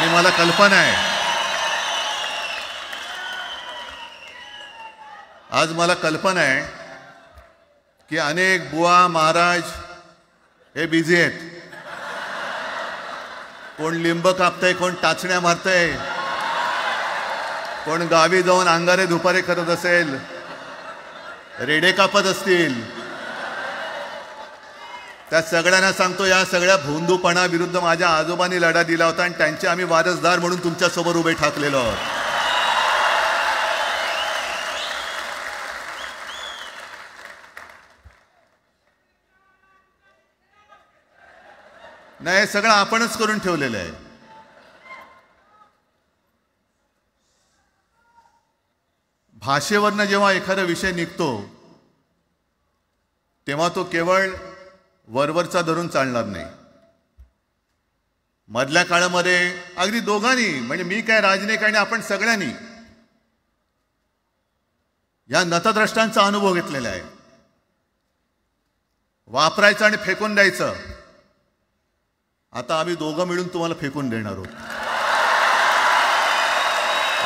Speaker 3: आणि मला कल्पना आहे, आज मला कल्पना आहे की अनेक बुवा महाराज हे बिझी आहेत. कोण लिंब कापतंय, कोण टाचण्या मारतंय, कोण गावी जाऊन अंगारे दुपारे करत असेल, रेडे कापत असतील. त्या सगळ्यांना सांगतो, या सगळ्या भोंदूपणाविरुद्ध माझ्या आजोबांनी लढा दिला होता आणि त्यांचे आम्ही वारसदार म्हणून तुमच्यासोबत उभे ठाकलेलो आहोत. नाही, हे सगळं आपणच करून ठेवलेलं आहे. भाषेवरनं जेव्हा एखादा विषय निघतो तेव्हा तो केवळ वरवरचा धरून चालणार नाही. मधल्या काळामध्ये अगदी दोघांनी, म्हणजे मी काय, राजनिक आणि आपण सगळ्यांनी या नतद्रष्टांचा अनुभव घेतलेला आहे. वापरायचं आणि फेकून द्यायचं. आता आम्ही दोघं मिळून तुम्हाला फेकून देणार आहोत.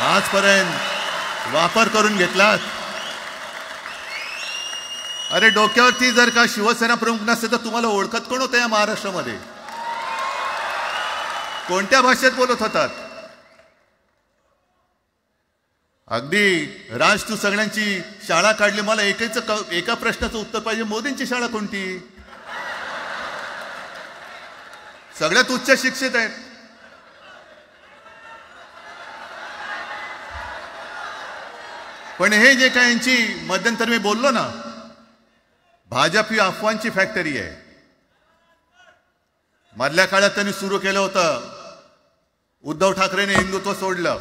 Speaker 3: आजपर्यंत वापर करून घेतलात. अरे डोक्यावरती जर का शिवसेना प्रमुख नसते तर तुम्हाला ओळखत कोण होतं या महाराष्ट्रामध्ये? कोणत्या भाषेत बोलत होतात? अगदी राज, तू सगळ्यांची शाळा काढली, मला एका प्रश्नाचं उत्तर पाहिजे, मोदींची शाळा कोणती? सगळ्यात उच्च शिक्षित आहेत. पण हे जे काय यांची मध्यंतर मी बोललो ना, भाजप ही अफवांची फॅक्टरी आहे. मधल्या काळात त्यांनी सुरू केलं होतं, उद्धव ठाकरेने हिंदुत्व सोडलं.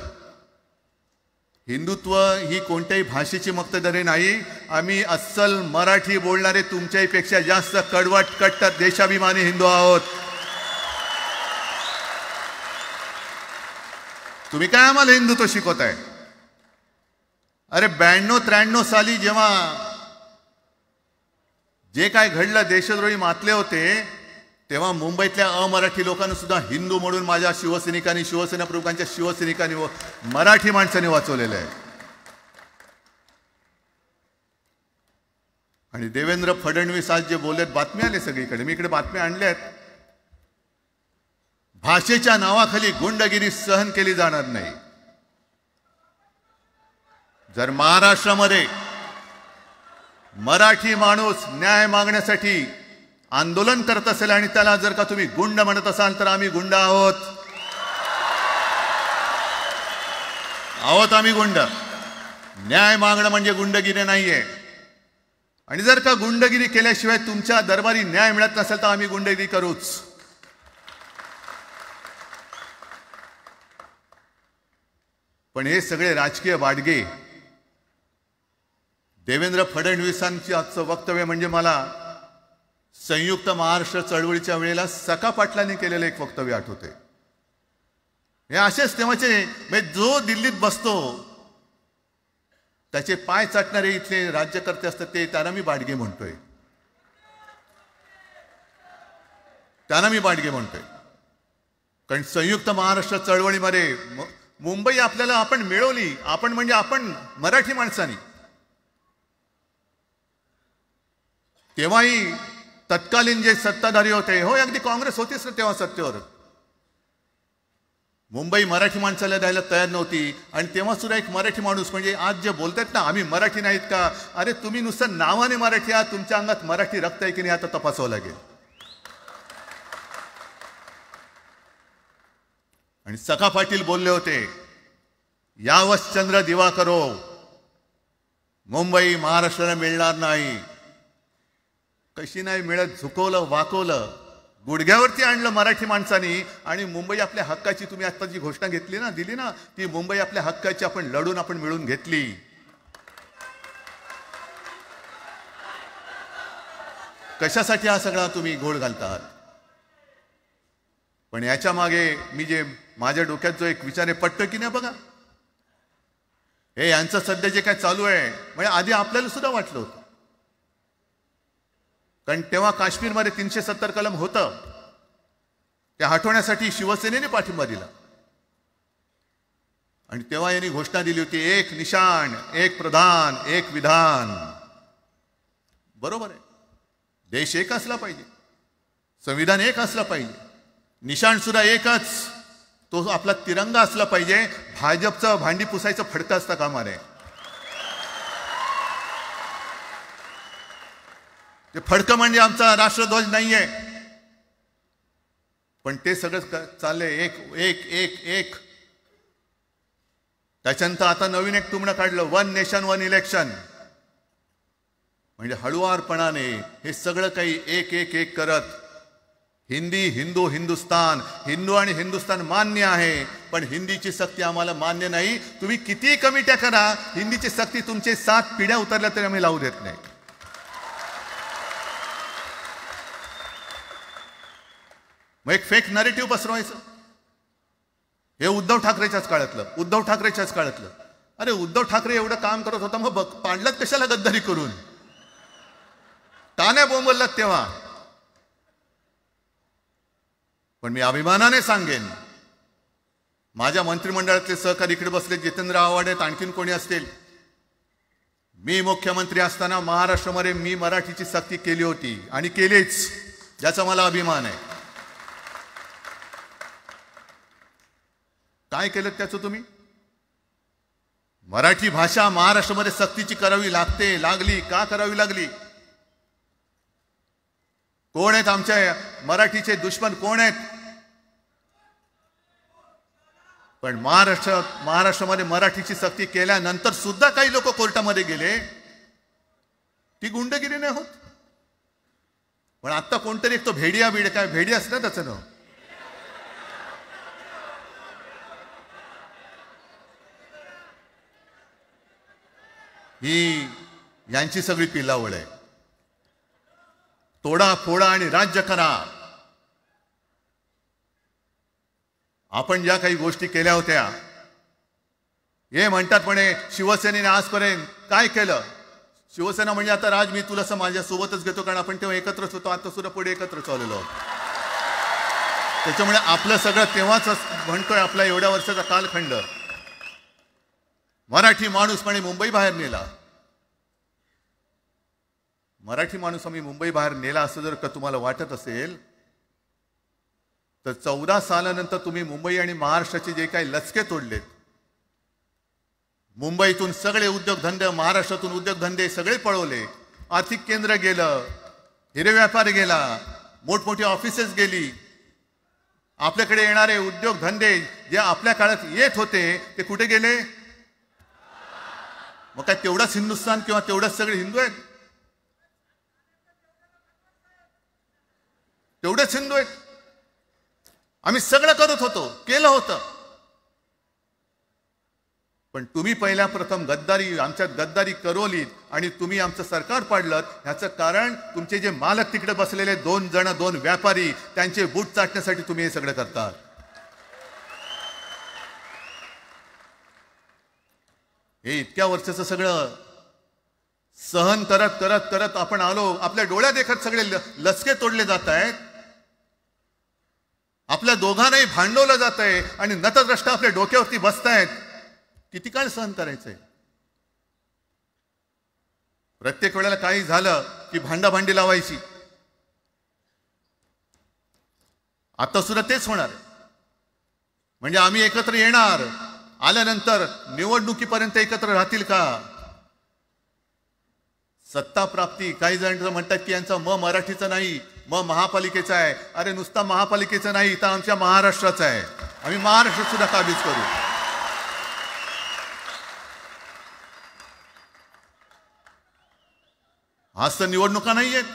Speaker 3: हिंदुत्व ही कोणत्याही भाषेची मक्तेदारी नाही. आम्ही अस्सल मराठी बोलणारे तुमच्यापेक्षा जास्त कडवट कट्टर देशाभिमानी हिंदू आहोत. तुम्ही काय आम्हाला हिंदुत्व शिकवताय? अरे 92-93 साली जेव्हा जे काय घडलं, देशद्रोही मातले होते, तेव्हा मुंबईतल्या अमराठी लोकांना सुद्धा हिंदू म्हणून माझ्या शिवसैनिकांनी, शिवसेना प्रमुखांच्या शिवसैनिकांनी व मराठी माणसांनी वाचवलेलं आहे. आणि देवेंद्र फडणवीस आज जे बोललेत, बातमी आले सगळीकडे, मी इकडे बातम्या आणल्यात. भाषेच्या नावाखाली गुंडगिरी सहन केली जाणार नाही. जर महाराष्ट्रामध्ये मराठी माणूस न्याय मागण्यासाठी आंदोलन करत असेल आणि त्याला जर का तुम्ही गुंड म्हणत असाल तर आम्ही गुंड आहोत. आम्ही गुंड. न्याय मागणं म्हणजे गुंडगिरी नाहीये. आणि जर का गुंडगिरी केल्याशिवाय तुमच्या दरबारी न्याय मिळत नसेल तर आम्ही गुंडगिरी करूच. पण हे सगळे राजकीय वाडगे, देवेंद्र फडणवीसांची आजचं वक्तव्य म्हणजे मला संयुक्त महाराष्ट्र चळवळीच्या वेळेला सखा पाटलांनी केलेलं एक वक्तव्य आठवते. हे असेच तेव्हाचे, म्हणजे जो दिल्लीत बसतो त्याचे पाय चाटणारे इथले राज्यकर्ते असतात, ते त्यांना मी बाडगे म्हणतोय. कारण संयुक्त महाराष्ट्र चळवळीमध्ये मुंबई आपल्याला आपण मिळवली. आपण म्हणजे आपण मराठी माणसांनी. तेव्हाही तत्कालीन जे सत्ताधारी होते, हो अगदी काँग्रेस होतीच ना तेव्हा सत्तेवर, मुंबई मराठी माणसाला द्यायला तयार नव्हती. आणि तेव्हा सुद्धा एक मराठी माणूस, म्हणजे आज जे बोलतात ना आम्ही मराठी नाहीत का, अरे तुम्ही नुसतं नावाने मराठी आहात, तुमच्या अंगात मराठी रक्त आहे की नाही आता तपासावं लागेल. आणि सखा पाटील बोलले होते, यावस चंद्र दिवाकरो, मुंबई महाराष्ट्राला मिळणार नाही. कशी नाही मिळत, झुकवलं, वाकवलं, गुडघ्यावरती आणलं मराठी माणसानी. आणि मुंबई आपल्या हक्काची, तुम्ही आता जी घोषणा घेतली ना, दिली ना, ती मुंबई आपल्या हक्काची आपण लढून आपण मिळून घेतली. कशासाठी हा सगळा तुम्ही घोळ घालतात? पण याच्या मागे मी जे माझ्या डोक्यात जो एक विचार आहे, पटतं की नाही बघा. हे यांचं सध्या जे काय चालू आहे, म्हणजे आधी आपल्याला सुद्धा वाटलं होतं. कारण तेव्हा काश्मीरमध्ये 370 कलम होतं, ते हटवण्यासाठी शिवसेनेने पाठिंबा दिला. आणि तेव्हा यांनी घोषणा दिली होती, एक निशाण, एक प्रधान, एक विधान. बरोबर आहे, देश एक असला पाहिजे, संविधान एक असलं पाहिजे, निशाण सुद्धा एकच, तो आपला तिरंगा असला पाहिजे. भाजपचं भांडी पुसायचं फडकं असतं कामा नये. ते फडकं म्हणजे आमचा राष्ट्रध्वज नाहीये, पण ते सगळं चाललंय एक एक एक एक. त्याच्यानंतर आता नवीन एक तुमणं काढलं, 1 नेशन 1 इलेक्शन. म्हणजे हळुवारपणाने हे सगळं काही एक एक एक करत, हिंदी, हिंदू, हिंदुस्तान, हिंदू आणि हिंदुस्तान मान्य आहे, पण हिंदीची सक्ती आम्हाला मान्य नाही. तुम्ही किती कमिट्या करा, हिंदीची सक्ती तुमचे 7 पिढ्या उतरल्या तरी आम्ही लावू देत नाही. मग एक फेक नरेटिव्ह पसरवायचं. हे उद्धव ठाकरेच्याच काळातलं. अरे उद्धव ठाकरे एवढं काम करत होता, मग पाडलात कशाला गद्दारी करून? टाण्या बोंबललात तेव्हा. पण मी अभिमानाने सांगेन, माझ्या मंत्रिमंडळातले सहकारी इकडे बसले, जितेंद्र आव्हाड आहेत, आणखीन कोणी असतील. मी मुख्यमंत्री असताना महाराष्ट्रामध्ये मी मराठीची सक्ती केली होती आणि केलीच, ज्याचा मला अभिमान आहे. काय केलं त्याचं तुम्ही? मराठी भाषा महाराष्ट्रामध्ये सक्तीची करावी लागली. का करावी लागली? कोण आहेत आमच्या मराठीचे दुश्मन, कोण आहेत? पण महाराष्ट्रामध्ये मराठीची सक्ती केल्यानंतर सुद्धा काही लोक कोर्टामध्ये गेले. ती गुंडगिरी नाही होत. पण आता कोणतरी एक तो भेडी असतं त्याचं नाव, ही यांची सगळी पिलावळ आहे. तोडा फोडा आणि राज्य करा. आपण ज्या काही गोष्टी केल्या होत्या, हे म्हणतात म्हणे शिवसेनेने आजपर्यंत काय केलं. शिवसेना म्हणजे आता राज, मी तुला माझ्या सोबतच घेतो, कारण आपण तेव्हा एकत्रच होतो, आता सुद्धा पुढे एकत्र चाललेलो आहोत. त्याच्यामुळे आपलं सगळं तेव्हाच म्हणतोय, आपला एवढ्या वर्षाचा कालखंड. मराठी माणूस म्हणे मुंबई बाहेर नेला. मराठी माणूस आम्ही मुंबई बाहेर नेला असं जर का तुम्हाला वाटत असेल, तर 14 सालानंतर तुम्ही मुंबई आणि महाराष्ट्राचे जे काही लचके तोडलेत, मुंबईतून सगळे उद्योगधंदे, महाराष्ट्रातून उद्योगधंदे सगळे पळवले, आर्थिक केंद्र गेलं, हिरे व्यापार गेला, मोठमोठी ऑफिसेस गेली. आपल्याकडे येणारे उद्योगधंदे जे आपल्या काळात येत होते ते कुठे गेले? मग काय तेवढाच हिंदुस्थान किंवा तेवढाच सगळे हिंदू आहेत? तेवढेच हिंदू आहेत. आम्ही सगळं करत होतो, केलं होतं. पण तुम्ही पहिल्या प्रथम आमच्यात गद्दारी करवलीत आणि तुम्ही आमचं सरकार पाडलं. ह्याचं कारण तुमचे जे मालक तिकडे बसलेले 2 व्यापारी, त्यांचे बूट चाटण्यासाठी तुम्ही हे सगळं करतात. हे इतक्या वर्षाचं सगळं सहन करत करत करत आपण आलो. आपल्या डोळ्या देखत सगळे लचके तोडले जात आहेत. आपल्या दोघांनाही भांडवलं जात आहे आणि नतद्रष्टा आपल्या डोक्यावरती बसतायत. किती काळ सहन करायचंय? प्रत्येक वेळेला काही झालं की भांडाभांडी लावायची. आता सुद्धा तेच होणार. म्हणजे आम्ही एकत्र येणार, आल्यानंतर निवडणुकीपर्यंत एकत्र राहतील का? सत्ता प्राप्ती, काही जण म्हणतात की यांचा मराठीचा नाही, महापालिकेचा आहे. अरे नुसता महापालिकेचा नाही, तर आमच्या महाराष्ट्राचा आहे. आम्ही महाराष्ट्र सुद्धा काबीज करू. आज तर निवडणुका नाही आहेत.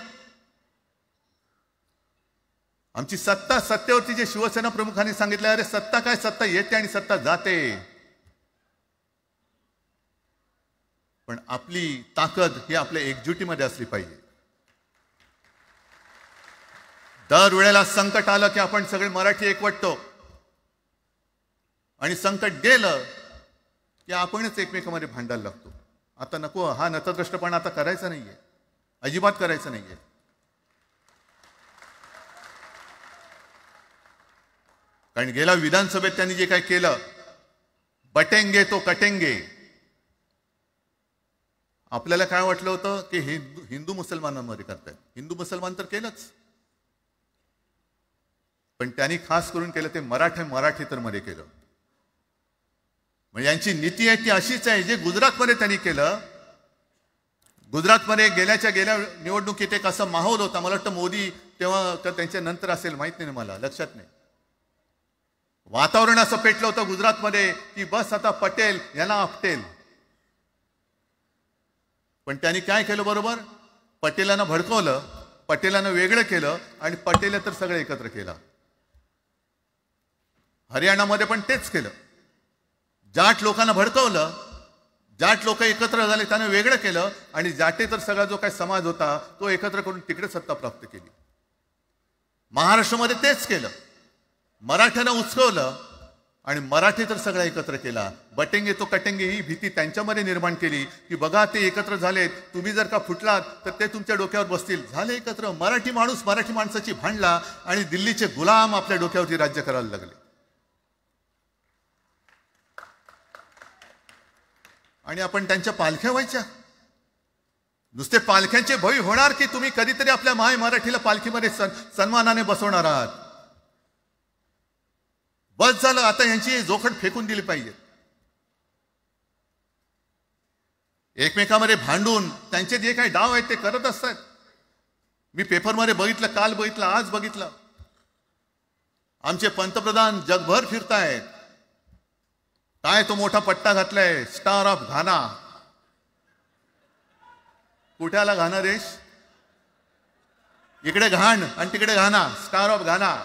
Speaker 3: आमची सत्तेवरती जे शिवसेना प्रमुखांनी सांगितलं, अरे सत्ता काय, सत्ता येते आणि सत्ता जाते. पण आपली ताकद ही आपल्या एकजुटीमध्ये असली पाहिजे. दर वेळेला संकट आलं की आपण सगळे मराठी एकवटतो आणि संकट गेलं की आपणच एकमेकांमध्ये भांडायला लागतो. आता नको, हा नतद्रष्टपणा आता करायचा नाहीये, अजिबात करायचं नाहीये. कारण गेल्या विधानसभेत त्यांनी जे काही केलं, बटेंगे तो कटेंगे. आपल्याला काय वाटलं होतं की हिंदू मुसलमानांमध्ये करतायत. हिंदू मुसलमान तर केलंच, पण त्यांनी खास करून केलं ते मराठी मध्ये केलं. म्हणजे यांची नीती आहे ती अशीच आहे. जे गुजरातमध्ये त्यांनी केलं, गुजरातमध्ये गेल्या निवडणुकीत एक असा माहोल होता, मला वाटतं मोदी तेव्हा तर त्यांच्या नंतर असेल, माहित नाही मला, लक्षात नाही. वातावरण असं पेटलं होतं गुजरातमध्ये की बस आता पटेल यांना आपटेल. पण त्यांनी काय केलं बरोबर, पटेलांना भडकवलं, पटेलांना वेगळं केलं आणि पटेल तर सगळं एकत्र केलं. हरियाणामध्ये पण तेच केलं. जाट लोकांना भडकवलं, जाट लोक एकत्र झाले त्यांना वेगळं केलं आणि जाटे तर सगळा जो काही समाज होता तो एकत्र करून तिकडे सत्ता प्राप्त केली. महाराष्ट्रामध्ये तेच केलं. मराठ्यांना उचकवलं आणि मराठी तर सगळा एकत्र केला. बटेंगे तो कटेंगे ही भीती त्यांच्यामध्ये निर्माण केली की बघा ते एकत्र झालेत, तुम्ही जर का फुटलात तर ते तुमच्या डोक्यावर बसतील. झाले एकत्र. मराठी माणूस मराठी माणसाची भांडला आणि दिल्लीचे गुलाम आपल्या डोक्यावरती राज्य करायला लागले. आणि आपण त्यांच्या पालख्या व्हायच्या. नुसते पालख्यांचे भय होणार की तुम्ही कधीतरी आपल्या माय मराठीला पालखीमध्ये सन्मानाने बसवणार आहात. बस झालं, आता यांची जोखड फेकून दिली पाहिजे. एकमेकांमध्ये भांडून त्यांचे जे काही डाव आहेत ते करत असतात. मी पेपरमध्ये बघितलं, काल बघितलं, आज बघितलं. आमचे पंतप्रधान जगभर फिरतायत. काय तो मोठा पट्टा घातलाय, स्टार ऑफ घाना. कुठे आला घाना देश? इकडे घाण आणि तिकडे घाना, स्टार ऑफ घाना.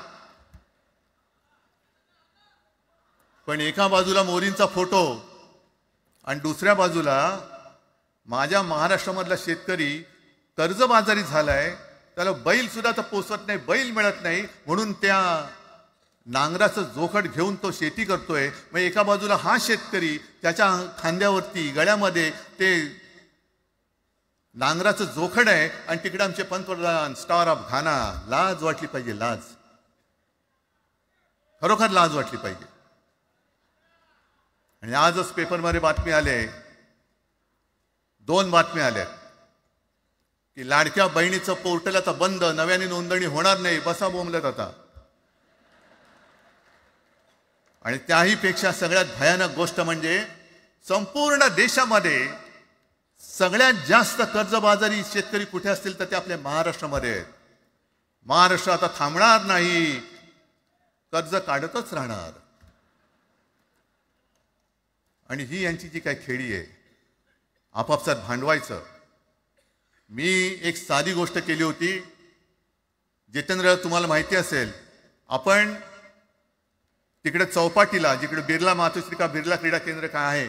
Speaker 3: पण एका बाजूला मोदींचा फोटो आणि दुसऱ्या बाजूला माझ्या महाराष्ट्रामधला शेतकरी कर्जबाजारी झालाय, त्याला बैल सुद्धा तर पोचत नाही, बैल मिळत नाही, म्हणून त्या नांगराचं जोखड घेऊन तो शेती करतोय. मग एका बाजूला हा शेतकरी त्याच्या खांद्यावरती गळ्यामध्ये ते नांगराचं जोखड आहे आणि तिकडे आमचे पंतप्रधान स्टार ऑफ घाना. लाज वाटली पाहिजे, लाज, खरोखर लाज वाटली पाहिजे. आणि आजच पेपरमध्ये बातमी आले, 2 बातम्या आल्या की लाडक्या बहिणीचं पोर्टल आता बंद, नव्याने नोंदणी होणार नाही. बसा बोंबलत आता. आणि त्याही पेक्षा सगळ्यात भयानक गोष्ट म्हणजे संपूर्ण देशामध्ये सगळ्यात जास्त कर्जबाजारी शेतकरी कुठे असतील तर ते आपल्या महाराष्ट्रामध्ये आहेत. महाराष्ट्र आता थांबणार नाही, कर्ज काढतच राहणार. आणि ही यांची जी काही खेळी आहे, आपापसात भांडवायचं. मी एक साधी गोष्ट केली होती. जितेंद्र, तुम्हाला माहिती असेल, आपण तिकडे चौपाटीला, जिकडे बिर्ला मातोश्री बिर्ला क्रीडा केंद्र काय आहे,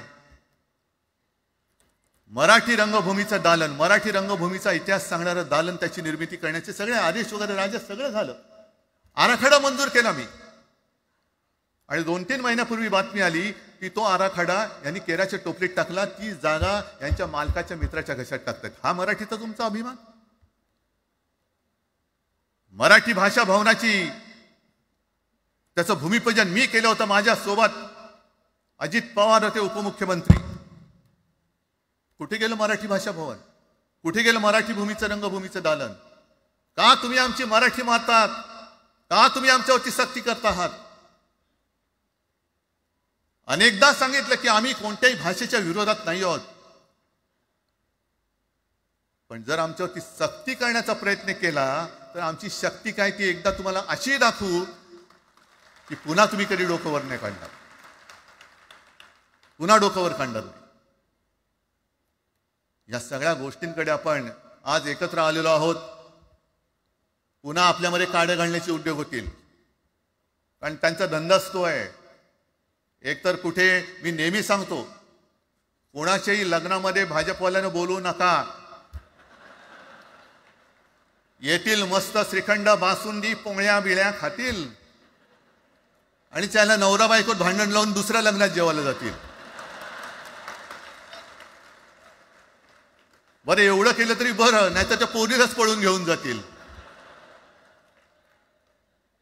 Speaker 3: मराठी रंगभूमीचं दालन, मराठी रंगभूमीचा इतिहास सांगणारं दालन, त्याची निर्मिती करण्याचे सगळे आदेश वगैरे राज्यात सगळं झालं. आराखडा मंजूर केला मी. आणि 2-3 महिन्यापूर्वी बातमी आली की तो आराखडा यांनी केराच्या टोपलीत टाकला, ती जागा यांच्या मालकाच्या मित्राच्या घशात टाकतात. हा मराठीचा तुमचा अभिमान? मराठी भाषा भवनाची त्याचं भूमिपूजन मी केलं होतं. माझ्या सोबत अजित पवार होते उपमुख्यमंत्री. कुठे गेलं मराठी भाषा भवन? कुठे गेलं मराठी भूमीचं रंगभूमीचं दालन? का तुम्ही आमची मराठी मारतात? का तुम्ही आमच्यावरती सक्ती करता आहात? अनेकदा सांगितलं की आम्ही कोणत्याही भाषेच्या विरोधात नाही आहोत, पण जर आमच्यावरती सक्ती करण्याचा प्रयत्न केला तर आमची शक्ती काय ती एकदा तुम्हाला अशी दाखवू की पुन्हा तुम्ही कधी डोकं वर नाही काढणार, पुन्हा डोकं वर काढणार नाही. या सगळ्या गोष्टींकडे आपण आज एकत्र आलेलो आहोत. पुन्हा आपल्यामध्ये काड्या घालण्याचे उद्योग होतील, कारण त्यांचा धंदाच तो आहे. एकतर कुठे, मी नेहमी सांगतो, कोणाच्याही लग्नामध्ये भाजपवाल्यानं बोलू नका. येतील मस्त श्रीखंड बासुंदी पोळ्या बिळ्या खातील आणि त्याला नवरा बायकोत भांडण लावून दुसऱ्या लग्नात जेवायला जातील. बरं, एवढं केलं तरी बरं, नाही तर त्या पोरीलाच पळून घेऊन जातील.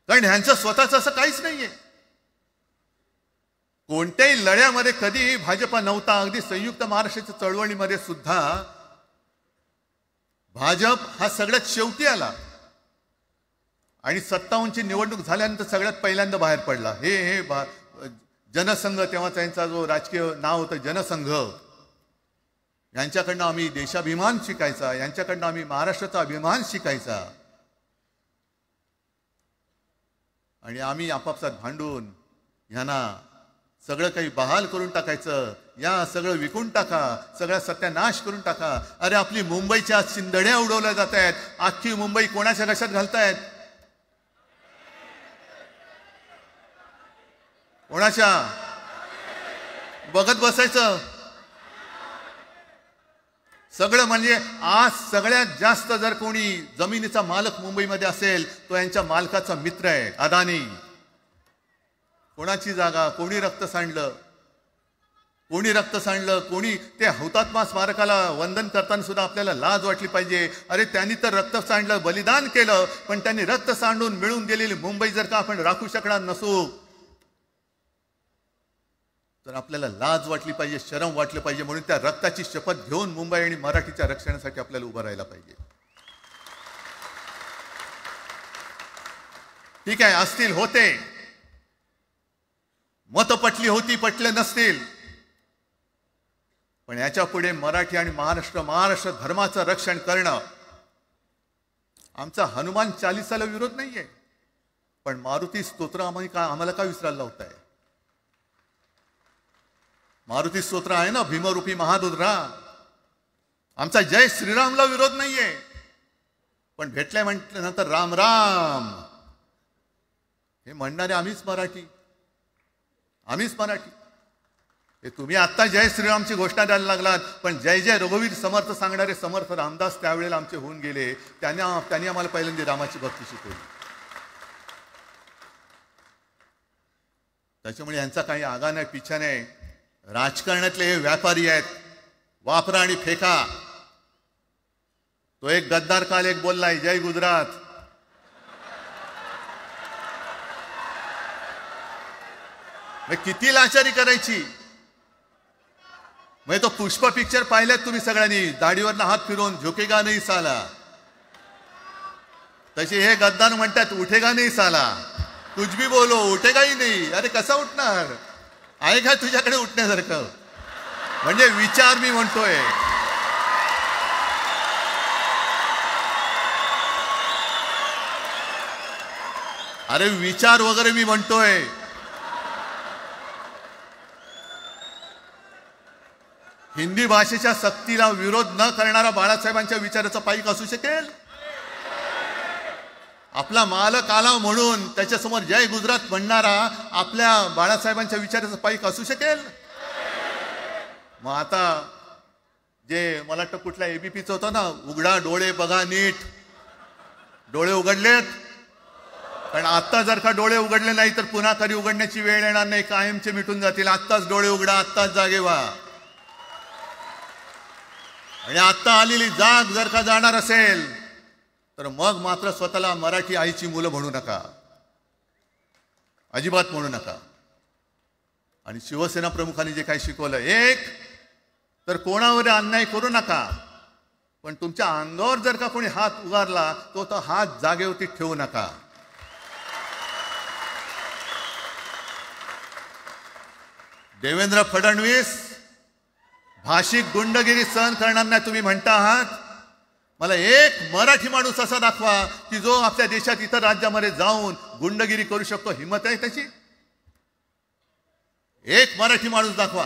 Speaker 3: कारण ह्यांचं स्वतःच असं काहीच नाहीये. कोणत्याही लढ्यामध्ये कधी भाजपा नव्हता. अगदी संयुक्त महाराष्ट्राच्या चळवळीमध्ये सुद्धा भाजप हा सगळ्यात शेवटी आला आणि 57ची निवडणूक झाल्यानंतर सगळ्यात पहिल्यांदा बाहेर पडला. हे जनसंघ, तेव्हा त्यांचा जो राजकीय नाव होतं जनसंघ, यांच्याकडनं आम्ही देशाभिमान शिकायचा, यांच्याकडनं आम्ही महाराष्ट्राचा अभिमान शिकायचा. आणि आम्ही आपापसात भांडून ह्यांना सगळं काही बहाल करून टाकायचं, या सगळं विकून टाका, सगळा सत्यानाश करून टाका. अरे आपली मुंबईच्या शिंदड्या उडवल्या जात आहेत. अख्खी मुंबई कोणाच्या कशात घालतायत? कोणाच्या? बघत बसायचं सगळं. म्हणजे आज सगळ्यात जास्त जर कोणी जमिनीचा मालक मुंबईमध्ये असेल तो यांच्या मालकाचा मित्र आहे, अदानी. कोणाची जागा? कोणी रक्त सांडलं? कोणी ते हुतात्मा स्मारकाला वंदन करताना सुद्धा आपल्याला लाज वाटली पाहिजे. अरे त्यांनी तर रक्त सांडलं, बलिदान केलं, पण त्यांनी रक्त सांडून मिळून गेलेली मुंबई जर का आपण राखू शकणार नसू तर आपल्याला लाज वाटली पाहिजे, शरम वाटलं पाहिजे. म्हणून त्या रक्ताची शपथ घेऊन मुंबई आणि मराठीच्या रक्षणासाठी आपल्याला उभं राहायला पाहिजे. ठीक आहे, असतील, होते, मत पटली होती, पटले नसतील, पण याच्या पुढे मराठी आणि महाराष्ट्र धर्माचं रक्षण करणं. आमचा हनुमान चालीसाला विरोध नाहीये, पण मारुती स्तोत्र आम्हाला का विसरायला लावताय? मारुती स्तोत्र आहे ना, भीमरूपी महारुद्रा. आमचा जय श्रीरामला विरोध नाहीये, पण भेटल्या म्हटल्यानंतर राम राम हे म्हणणारे आम्हीच मराठी. हे तुम्ही आता जय श्रीरामची घोषणा द्यायला लागलात, पण जय जय रघुवीर समर्थ सांगणारे समर्थ रामदास त्यावेळेला आमचे होऊन गेले. त्यांनी आम्हाला पहिल्यांदा रामाची भक्ती शिकवली. त्याच्यामुळे यांचा काही आगा नाही, पिछा नाही. राजकारणातले हे व्यापारी आहेत, वापरा आणि फेका. तो एक गद्दार काल एक बोललाय, जय गुजरात. किती लाचारी करायची? म्हणजे तो पुष्प पिक्चर पाहिल्यात तुम्ही सगळ्यांनी, दाढीवरनं हात फिरवून झुकेगा नाही साला. तसे हे गद्दार म्हणतात उठेगा नाही साला, कुछ भी बोलो उठेगा ही नाही. अरे कसा उठणार? आहे का तुझ्याकडे उठण्यासारखं? म्हणजे विचार मी म्हणतोय. अरे विचार वगैरे मी म्हणतोय. हिंदी भाषेच्या सक्तीला विरोध न करणारा बाळासाहेबांच्या विचाराचा पाईक असू शकेल? आपला मालक आला म्हणून त्याच्यासमोर जय गुजरात म्हणणारा आपल्या बाळासाहेबांच्या विचाराचा पाईक असू शकेल? मग आता जे मला वाटतं कुठल्या एबीपीचं होतं ना, उघडा डोळे बघा नीट. डोळे उघडलेत? कारण आत्ता जर का डोळे उघडले नाही तर पुन्हा कधी उघडण्याची वेळ येणार नाही, कायमचे मिटून जातील. आत्ताच डोळे उघडा, आत्ताच जागे व्हा. आणि आत्ता आलेली जाग जर का जाणार असेल तर मग मात्र स्वतःला मराठी आईची मुलं म्हणू नका, अजिबात म्हणू नका. आणि शिवसेना प्रमुखांनी जे काही शिकवलं, एक तर कोणावर अन्याय करू नका, पण तुमच्या अंगावर जर का कोणी हात उगारला तो हात जागेवरती ठेवू नका. देवेंद्र फडणवीस भाषिक गुंडगिरी सहन करणार नाही तुम्ही म्हणता आहात. मला एक मराठी माणूस असा दाखवा की जो आपल्या देशात इतर राज्यामध्ये जाऊन गुंडगिरी करू शकतो. हिम्मत आहे त्याची? एक मराठी माणूस दाखवा.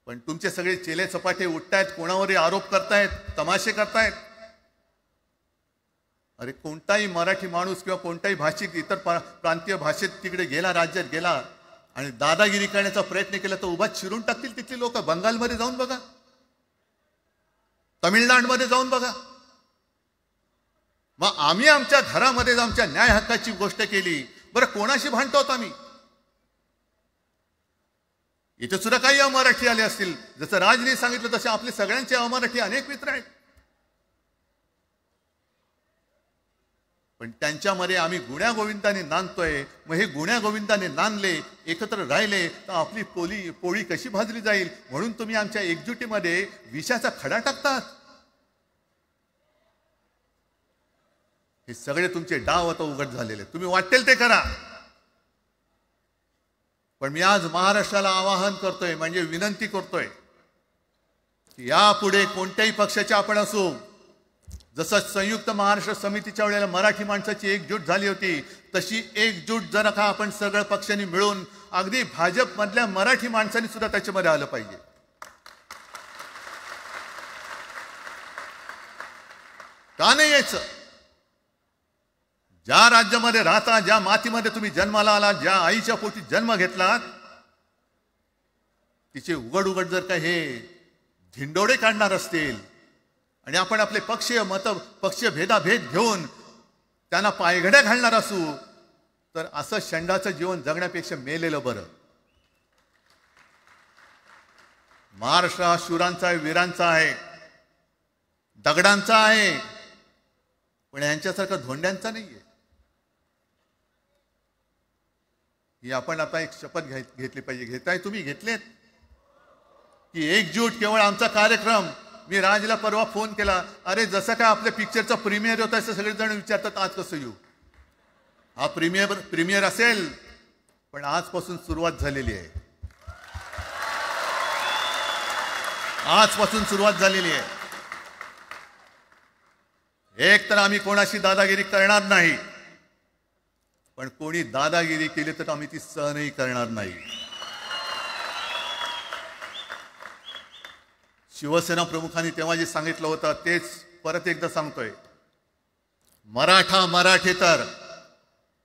Speaker 3: पण तुमचे सगळे चेले चपाटे उठतायत, कोणावरही आरोप करतायत, तमाशे करतायत. अरे कोणताही मराठी माणूस किंवा कोणताही भाषिक इतर प्रांतीय भाषेत तिकडे गेला, राज्यात गेला आणि दादागिरी करण्याचा प्रयत्न केला तर उभा चिरून टाकतील तिथली लोक. बंगालमध्ये जाऊन बघा, तमिळनाडूमध्ये जाऊन बघा. मग आम्ही आमच्या घरामध्ये आमच्या न्याय हक्काची गोष्ट केली, बरं कोणाशी भांडतो आम्ही? इथे सुद्धा काही अमराठी आले असतील, जसं राजने सांगितलं तसे आपले सगळ्यांचे अमराठी अनेक मित्र आहेत. पण त्यांच्यामध्ये आम्ही गुण्यागोविंदाने नांदतोय. मग हे गुण्यागोविंदाने नांदले, एकत्र राहिले तर आपली पोळी कशी भाजली जाईल. म्हणून तुम्ही आमच्या एकजुटीमध्ये विषाचा खडा टाकतात. हे सगळे तुमचे डाव आता उघड झालेले. तुम्ही वाटेल ते करा. पण मी आज महाराष्ट्राला आवाहन करतोय, म्हणजे विनंती करतोय की यापुढे कोणत्याही पक्षाचे आपण असू, जसं संयुक्त महाराष्ट्र समितीच्या वेळेला मराठी माणसाची एकजूट झाली होती, तशी एकजूट जर का आपण सगळ्या पक्षांनी मिळून, अगदी भाजपमधल्या मराठी माणसांनी सुद्धा त्याच्यामध्ये आलं पाहिजे. का नाही यायचं? ज्या राज्यामध्ये राहता, ज्या मातीमध्ये तुम्ही जन्माला आला, ज्या आईच्या पोटी जन्म घेतलात, तिचे उघड उघड जर का हे धिंडोडे काढणार असतील आणि आपण आपले पक्षीय भेदाभेद घेऊन त्यांना पायघड्या घालणार असू, तर असं षंडाचं जीवन जगण्यापेक्षा मेलेलं बरं. महाराष्ट्र हा शूरांचा आहे, वीरांचा आहे, दगडांचा आहे, पण यांच्यासारखा धोंड्यांचा नाहीये. ही आपण आता एक शपथ घेतली पाहिजे. घेताय तुम्ही? घेतलेत की एकजूट केवळ आमचा कार्यक्रम. मी राजला परवा फोन केला, अरे जसं काय आपल्या पिक्चरचा प्रीमियर होता असं सगळेजण विचारतात आज कसं येऊ. हा प्रीमियर असेल, पण आजपासून सुरुवात झालेली आहे. आजपासून सुरुवात झालेली आहे. एक तर आम्ही कोणाशी दादागिरी करणार नाही, पण कोणी दादागिरी केली तर आम्ही ती सहनही करणार नाही. शिवसेना प्रमुखांनी तेव्हा जे सांगितलं होतं तेच परत एकदा सांगतोय. मराठा मराठेतर,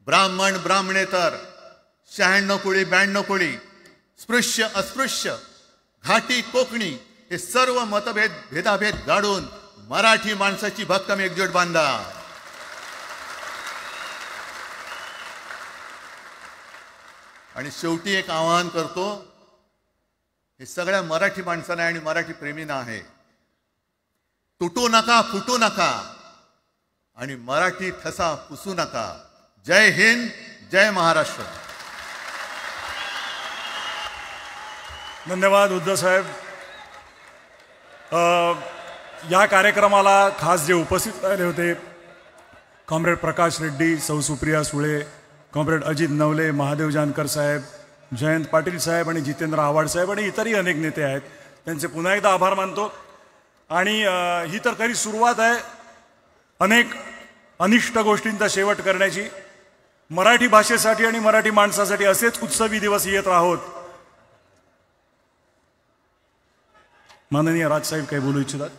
Speaker 3: ब्राह्मण ब्राह्मणेतर, 96 कोळी 92 कोळी, स्पृश्य अस्पृश्य, घाटी कोकणी, हे सर्व भेदाभेद गाडून मराठी माणसाची भक्कम एकजूट बांधा. आणि शेवटी एक आवाहन करतो, हे सगळ्या मराठी माणसांना आणि मराठी प्रेमींना आहे, तुटू नका, फुटू नका आणि मराठी ठसा पुसू नका. जय हिंद, जय महाराष्ट्र.
Speaker 1: धन्यवाद उद्धव साहेब. या कार्यक्रमाला खास जे उपस्थित राहिले होते, कॉम्रेड प्रकाश रेड्डी, सौ सुप्रिया सुळे, कॉम्रेड अजित नवले, महादेव जानकर साहेब, जयंत पाटील साहेब आणि जितेंद्र आव्हाड साहेब आणि इतरही अनेक नेते आहेत, त्यांचे पुन्हा एकदा आभार मानतो. आणि ही तर खरी सुरुवात आहे अनेक अनिष्ट गोष्टींचा शेवट करण्याची. मराठी भाषेसाठी आणि मराठी माणसासाठी असेच उत्सवी दिवस येत राहोत. माननीय राजसाहेब काही बोलू इच्छितात?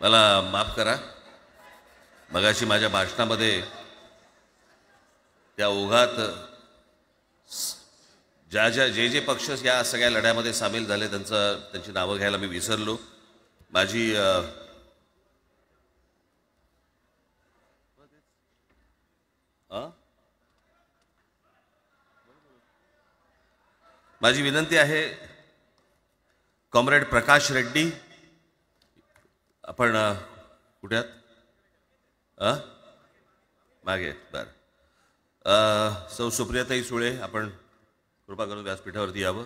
Speaker 4: मला माफ करा, मगाशी माझ्या भाषणामध्ये त्या ओघात जे पक्ष या सगळ्या लढ्यामध्ये सामील झाले त्यांची नावं घ्यायला मी विसरलो. माझी विनंती आहे, कॉम्रेड प्रकाश रेड्डी, आपण कुठे आहात? मागे. बरं. सौ सुप्रियाताई सुळे, आपण कृपा करून व्यासपीठावरती यावं.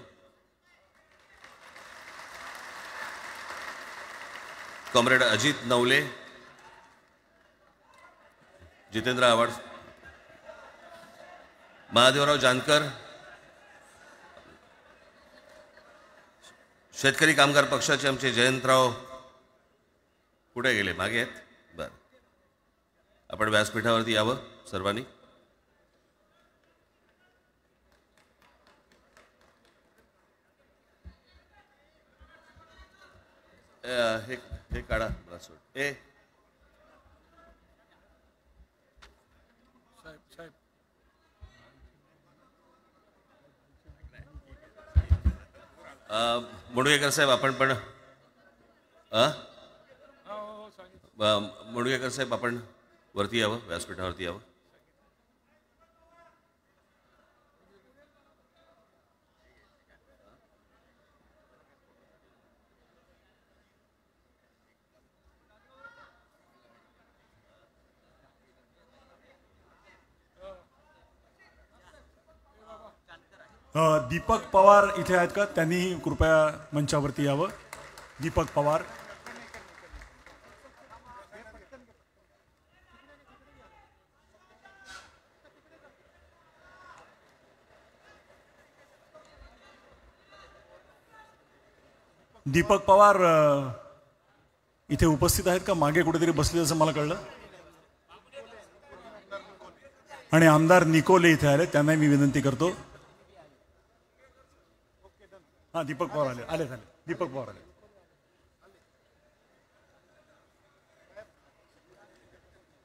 Speaker 4: कॉम्रेड अजित नवले, जितेंद्र आव्हाड, महादेवराव जानकर, शेतकरी कामगार पक्षाचे आमचे जयंतराव कुठे गेले? मागे आहेत. बरं, आपण व्यासपीठावरती यावं सर्वांनी. हे काढा मला सोड.
Speaker 1: साहेब
Speaker 4: मुडगेकर साहेब, आपण पण मुडगेकर साहेब, आपण वरती यावं, व्यासपीठावरती यावं.
Speaker 1: दीपक पवार इथे आहेत का? त्यांनीही कृपया मंचावरती यावं. दीपक पवार. दीपक पवार इथे उपस्थित आहेत का? मागे कुठेतरी बसले असं मला कळलं. आणि आमदार निकोले इथे आले, त्यांना मी विनंती करतो. हा, दीपक पवार आले. दीपक पवार आले.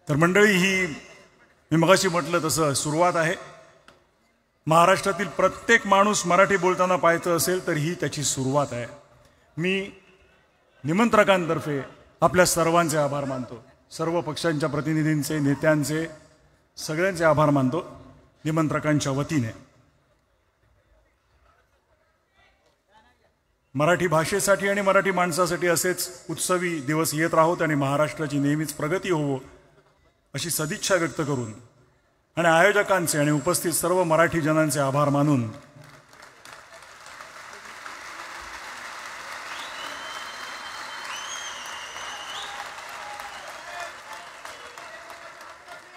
Speaker 1: तर मंडळी, ही मी मगाशी म्हटलं तसं सुरुवात आहे. महाराष्ट्रातील प्रत्येक माणूस मराठी बोलताना पाहायचं असेल तर ही त्याची सुरुवात आहे. मी निमंत्रकांतर्फे आपल्या सर्वांचे आभार मानतो. सर्व पक्षांच्या प्रतिनिधींचे, नेत्यांचे, सगळ्यांचे आभार मानतो निमंत्रकांच्या वतीने. मराठी भाषेसाठी आणि मराठी माणसासाठी असेच उत्सवी दिवस येत राहोत आणि महाराष्ट्राची नेहमीच प्रगती होवो अशी सदिच्छा व्यक्त करून आणि आयोजकांचे आणि उपस्थित सर्व मराठी जनांचे आभार मानून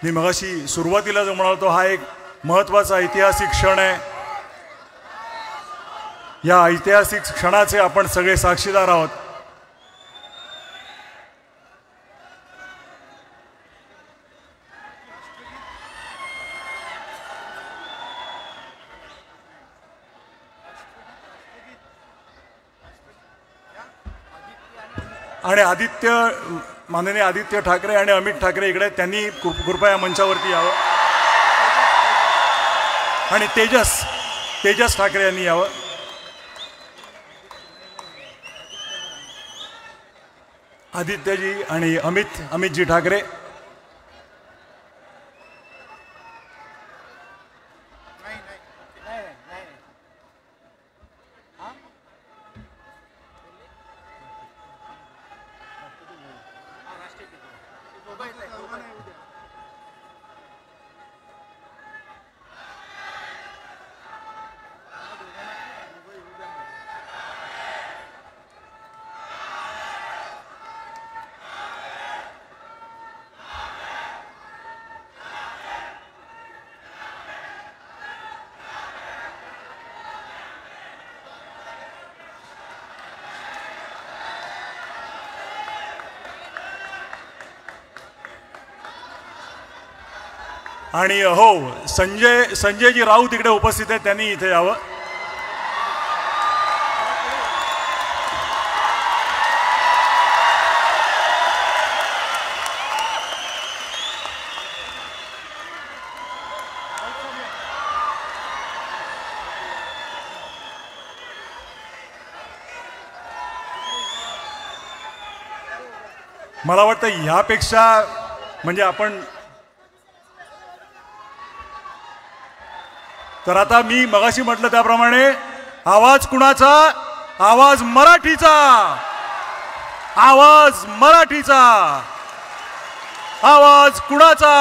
Speaker 1: मी मगाशी सुरुवातीला जो म्हणालो हा एक महत्त्वाचा ऐतिहासिक क्षण आहे. या ऐतिहासिक क्षणाचे आपण सगळे साक्षीदार आहोत. आणि माननीय आदित्य ठाकरे आणि अमित ठाकरे इकडे, त्यांनी कृपया मंचावरती यावं. आणि तेजस ठाकरे यांनी यावं. आदित्यजी आणि अमितजी ठाकरे. आणि हो, संजयजी राऊत इकडे उपस्थित आहेत, त्यांनी इथे यावं. मला वाटतं ह्यापेक्षा म्हणजे आपण तर आता मी मगाशी म्हटलं त्याप्रमाणे आवाज कुणाचा? आवाज मराठीचा. आवाज मराठीचा. आवाज कुणाचा?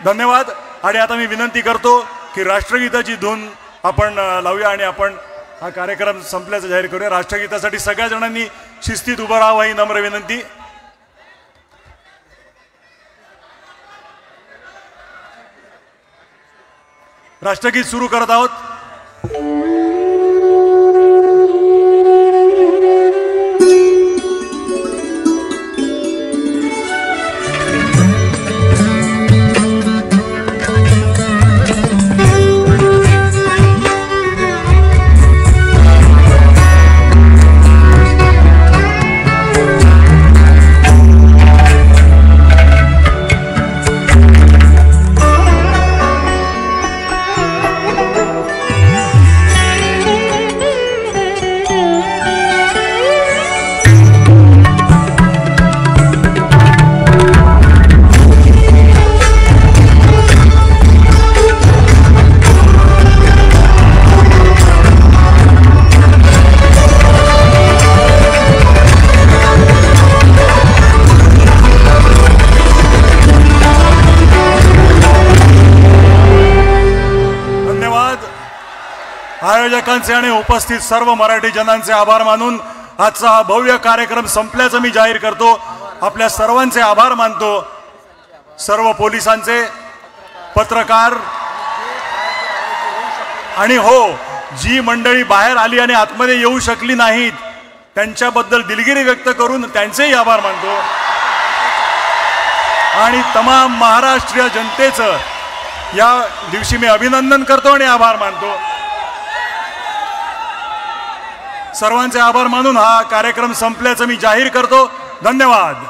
Speaker 1: धन्यवाद. आणि आता मी विनंती करतो की राष्ट्रगीताची धून आपण लावूया आणि आपण हा कार्यक्रम संपल्याचं जाहीर करूया. राष्ट्रगीतासाठी सगळ्या जणांनी शिस्तीत उभं राहावं ही नम्र विनंती. राष्ट्रगीत सुरू करत आहोत. आयोजकांचे आणि उपस्थित सर्व मराठी जनांचे आभार मानून आजचा हा भव्य कार्यक्रम संपल्याचं मी जाहीर करतो. आपल्या सर्वांचे आभार मानतो. सर्व पोलिसांचे, पत्रकार आणि हो, जी मंडळी बाहेर आली आणि आतमध्ये येऊ शकली नाहीत त्यांच्याबद्दल दिलगिरी व्यक्त करून त्यांचेही आभार मानतो. आणि तमाम महाराष्ट्रीय जनतेचं या दिवशी मी अभिनंदन करतो आणि आभार मानतो. सर्वांचे आभार मानून हा कार्यक्रम संपल्याचं मी जाहीर करतो. धन्यवाद.